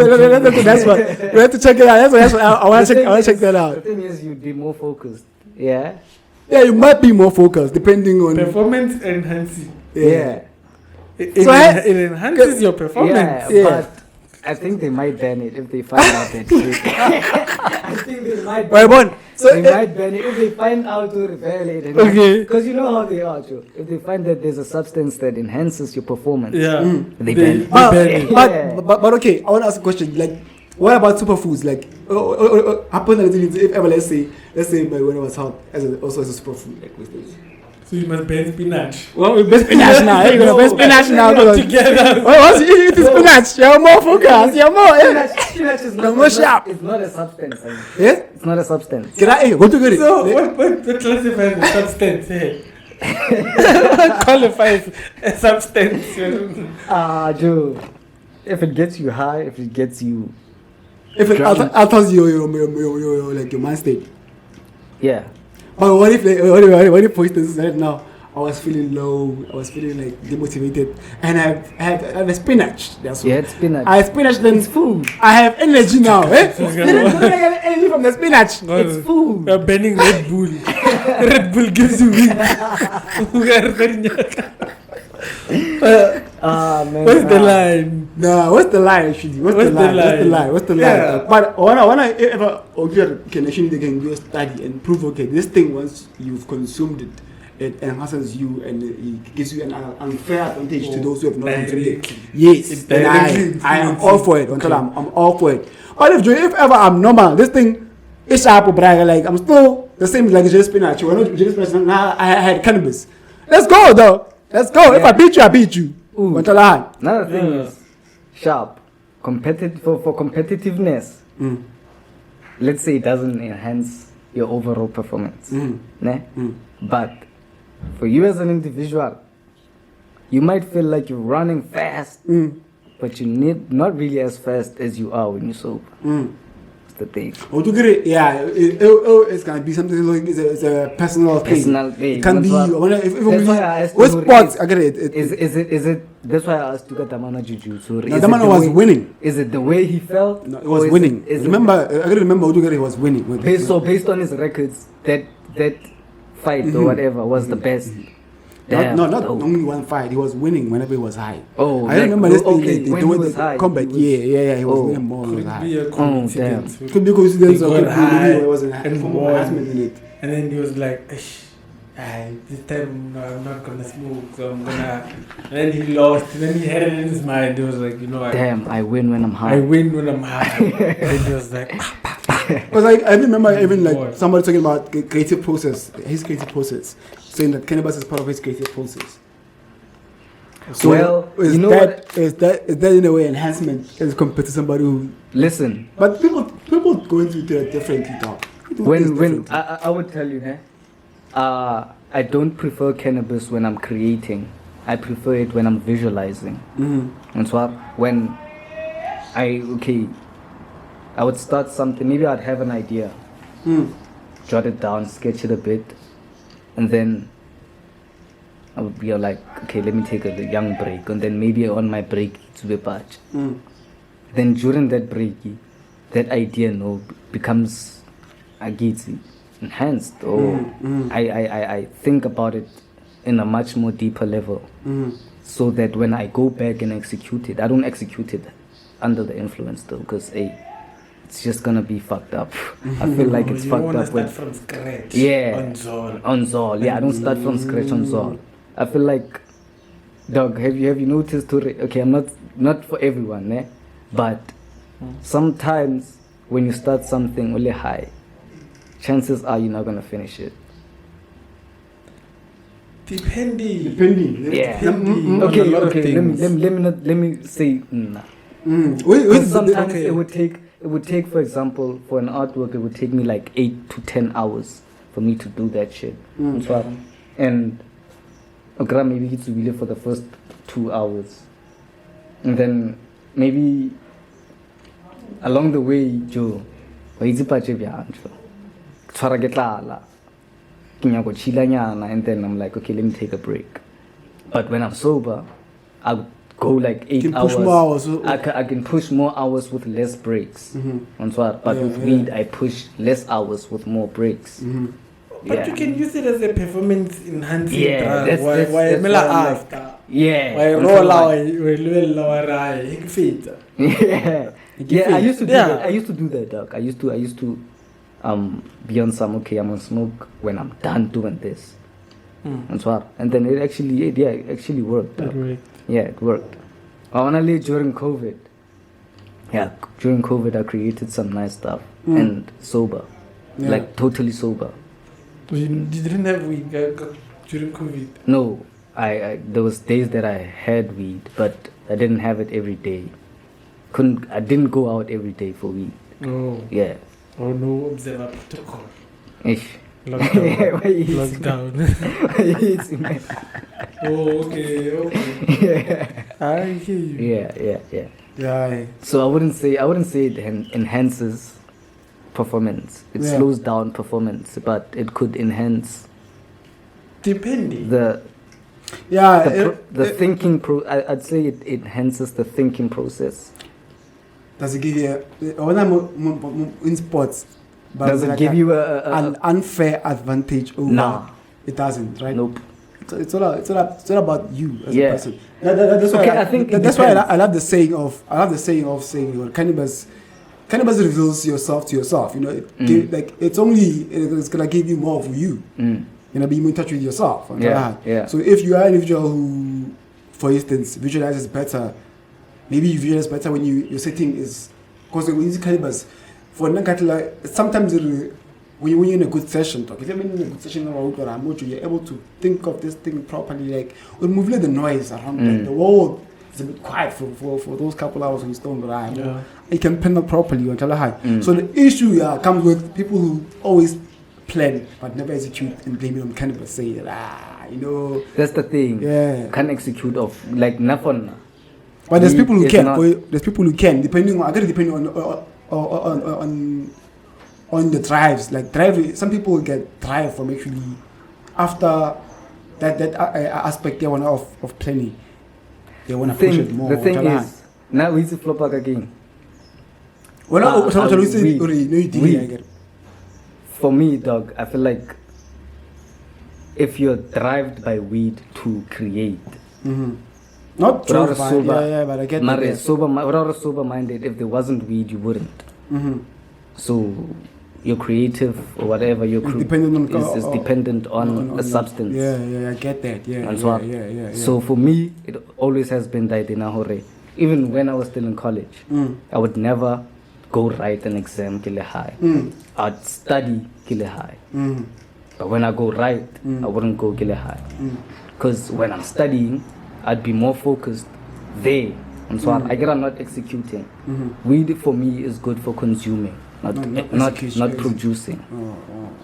what we have to check it out. That's what I want to check that The out. thing is, you'd be more focused. Yeah. Yeah, you might be more focused depending on. Performance enhancing. Yeah. It So enhances your performance. Yeah. But I think they might ban it if they find out that shit. I think they might. Well, bon. So They might ban it if they find out to reveal it. Okay. Because you know how they are, Joe. If they find that there's a substance that enhances your performance, Yeah. they ban it. But, ban it. but okay, I want to ask a question. Like, what about superfoods? Like, happen if ever, let's say when I was out also as a superfood, like with this. So you must ban spinach. Well, we best spinach now. You're gonna best spinach now. Together. Once you eat the spinach, you're more focused. You're more. Spinach is You're more sharp. It's not a substance. I mean. Yeah. It's not a substance. Can I? Go to get it. So what classifies a substance? What qualifies a substance? Joe. If it gets you high, if it gets you, If it alters your like your mind state. yeah. But what if for instance right now I was feeling low, I was feeling like demotivated, and I have a spinach. That's You what. had spinach. I have spinach, then It's food. I have energy now. Eh? Then I get energy from the spinach. It's food. You're banning Red Bull. Red Bull gives you wings. Man. What's the line? No, what's the lie actually? What's the lie? Yeah. But when I ever can actually they can do a study and prove okay, this thing once you've consumed it, it enhances you and it gives you an unfair advantage to those who have not consumed it. Directly. Yes, It and directly I am influences all for it. Until I'm all for it. But if ever I'm normal, this thing is sharp, but like I'm still the same like just spinach. We're not just spinach. Now I had cannabis. Let's go though. Let's go. If Yeah. I beat you, I beat you. Ooh. Until I. Another thing is sharp. For competitiveness. Let's say it doesn't enhance your overall performance. Ne? But for you as an individual, you might feel like you're running fast, but you need not really as fast as you are when you're sober. That's the thing. Oh, to get it, yeah, it's gonna be something like it's a personal thing. Personal thing. It can be. That's why- If that's why I asked what you, sports? I get it. Is it? That's why I asked you Damana Jiu-Jitsu. No, Damana was winning. Is it the way he felt? No, it or was is winning. Is Remember, I gotta remember Odugari was winning. based on his records, that fight or whatever was the best. Damn, not dope. only one fight. He was winning whenever he was high. Oh, I like, remember this thing. okay, They when do he it was the high, combat. he was- Yeah. He was Oh. winning more. He was Could high. be a coincidence. Could be coincidence He or got could be high there was an and form of won. harassment in it. And then he was like, this time I'm not gonna smoke, so I'm gonna. And then he lost. And then he had it in his mind. He was like, you know what? Damn, I win when I'm I high. win when I'm high. And he was like, Because I remember even like What? somebody talking about creative process, his creative process, saying that cannabis is part of his creative process. So Well, is you know is that in a way enhancement as compared to somebody who? Listen, But people going through it differently, though. when I would tell you, I don't prefer cannabis when I'm creating. I prefer it when I'm visualizing. And so when I would start something. Maybe I'd have an idea, jot it down, sketch it a bit, and then I would be like, okay, let me take a young break, and then maybe on my break to be patch. Then during that break, that idea becomes enhanced, or I think about it in a much more deeper level, so that when I go back and execute it, I don't execute it under the influence though, because it's just gonna be fucked up. I feel like it's you fucked wanna up start with from scratch. Yeah. On Zol. on Zol. Yeah, I don't start from scratch on Zol. I feel like, dog, have you noticed? Okay, I'm not for everyone, but sometimes when you start something really high, chances are you're not gonna finish it. Depending. Yeah. Depending on a Okay. lot of Okay. things. Let me say nah. Wait, Because sometimes okay. it would take, for example, for an artwork, it would take me like 8 to 10 hours for me to do that shit. And okay, maybe it's really for the first 2 hours, and then maybe along the way, Joe, and then I'm like, okay, let me take a break. But when I'm sober, I'll go like 8 Can hours. push more hours. I can push more hours with less breaks. But with weed, I push less hours with more breaks. But you can use it as a performance enhancing Yeah, drug. that's Why why I'm after? like, yeah. Why And roll so out? like- Why lower eye? Fit. Yeah, I used to do Yeah. that. I used to do that, dog. I used to be on some, okay, I'm on smoke when I'm done doing this. And so and then it actually worked. Dog. Yeah, it worked. Only during COVID. Yeah, during COVID I created some nice stuff and sober. Yeah. Like totally sober. You didn't have weed during COVID. No, I there was days that I had weed, but I didn't have it every day. I didn't go out every day for weed. Oh. Yeah. Oh no, observer protocol. Ish. Lockdown. Why you Lockdown. Why you eating, man? Oh, okay. Yeah. I hear you. Yeah. Yeah. So I wouldn't say it enhances performance. It Yeah. slows down performance, but it could enhance Depending. the thinking I'd say it enhances the thinking process. Does it give you when I'm in sports? But Does it like give you an unfair advantage over? Nah. It doesn't, right? Nope. It's all about you as Yeah. a person. That's why Okay, I think it that's why depends. I love the saying of saying, well, cannabis reveals yourself to yourself. You know, it's gonna give you more of you. You're gonna be more in touch with yourself. Yeah. So if you are an individual who, for instance, visualizes better, maybe you visualize better when your setting is, because when you use cannabis, for sometimes when you're in a good session, if you're in a good session, you're able to think of this thing properly. Like, we'll move the noise around. Like, the world is a bit quiet for those couple hours when you stone right. Yeah. You can pen up properly on high. So the issue comes with people who always plan but never execute and blame it on cannabis. Say, That's the thing. Yeah. Can't execute of like nothing. But there's people who It's can. not- There's people who can, depending on the drives. Like some people get drive from actually after that aspect they want of planning. They want to push it more. The thing is, now we see flop back again. Well, weed. For me, dog, I feel like if you're driven by weed to create, not without a driven, sober, but I get not that, a yeah. sober, without a sober minded, if there wasn't weed, you wouldn't. So you're creative or whatever you're It's dependent on- is dependent on a substance. Yeah, I get that. Yeah, And so yeah. So for me, it always has been that hore. Even when I was still in college, I would never go write an exam kile high. I'd study kile high. But when I go write, I wouldn't go kile high. Because when I'm studying, I'd be more focused there. And so I get I'm not executing. Weed for me is good for consuming, not execution. producing.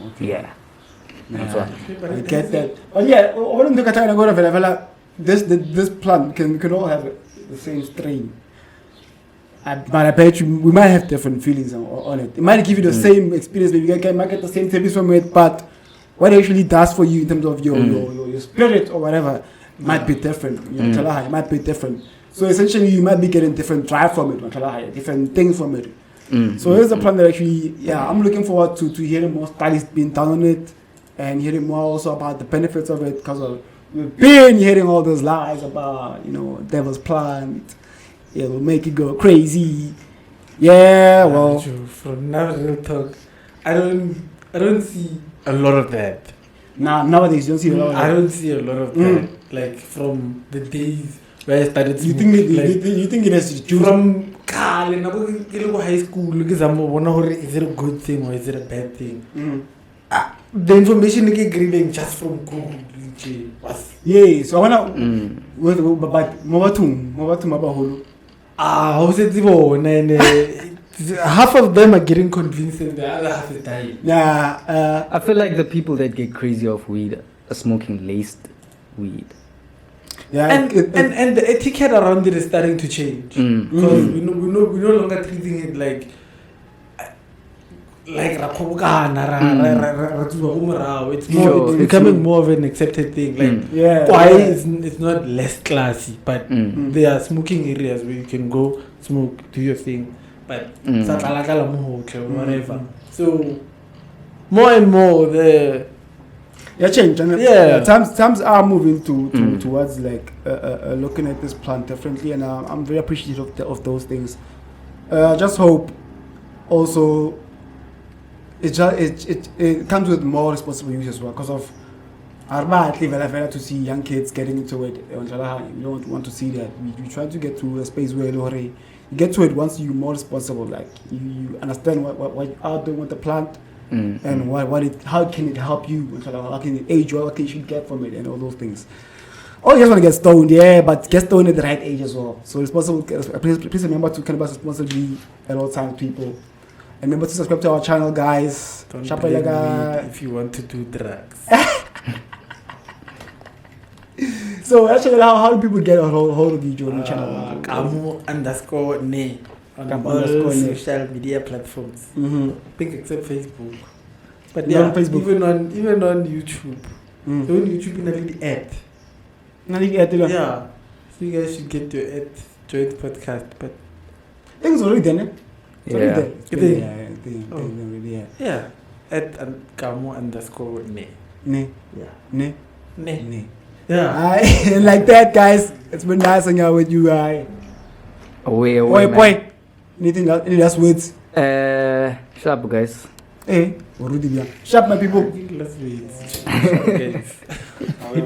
Okay. Yeah. And so I get that. But yeah, this plant can all have the same strain. But I bet you we might have different feelings on it. It might give you the same experience, maybe you might get the same taste from it, but what it actually does for you in terms of your spirit or whatever might be different. It might be different. So essentially you might be getting different drive from it, different things from it. So here's a plan that actually, I'm looking forward to hearing more studies being done on it and hearing more also about the benefits of it, because we've been hearing all those lies about, devil's plant, it will make you go crazy. Yeah, well, From now real talk, I don't see a lot of that. nowadays you don't see a lot of I that. don't see a lot of that. Like from the days where I started You smoking. you think it has to do From Kale, high school, because I'm wondering is it a good thing or is it a bad thing? The information you get grieving just from Google was Yeah, so I wanna but Mobatum Abaholo. how's it even? And half of them are getting convinced and the other half is dying. Yeah, I feel like the people that get crazy off weed are smoking laced weed. yeah, And the etiquette around it is starting to change. Because we're no longer treating it like it's more Sure. it's becoming more of an accepted thing. Like yeah. why it's not less classy, but there are smoking areas where you can go smoke, do your thing. But whatever. So more and more the Yeah, change. And Yeah. times are moving towards like looking at this plant differently, and I'm very appreciative of those things. Just hope also it comes with more responsible use as well, because of to see young kids getting into it. You don't want to see that. We try to get to a space where you get to it once you're more responsible. Like you understand what you are doing with the plant. And how can it help you? How can it aid you? What can you get from it? And all those things. Oh, you just want to get stoned, yeah, but get stoned at the right age as well. So responsible. Please remember to cannabis responsibly at all times, people. And remember to subscribe to our channel, guys. don't Shapa bring Yaga. weed if you want to do drugs. So actually, how do people get a hold of you on the channel? Kamu_ne on Kamu all _ ne. social media platforms. Mm-hmm. I think except Facebook. But You're yeah, on Facebook? even on YouTube. Mm. So on YouTube in a little ad. Yeah. So you guys should get your ad joint podcast. But I think it's already there, ne? It's already Yeah. there. It's It already is? there, yeah, already, yeah. yeah, at Kamu_ne. Ne, Yeah. ne, Ne. ne. Yeah. Alright, like that, guys. It's been nice hanging out with you, guys. Away, Oi, man. boy. Anything else? Any last words? Sharp, guys. Hey, Sharp, my people. Let's wait.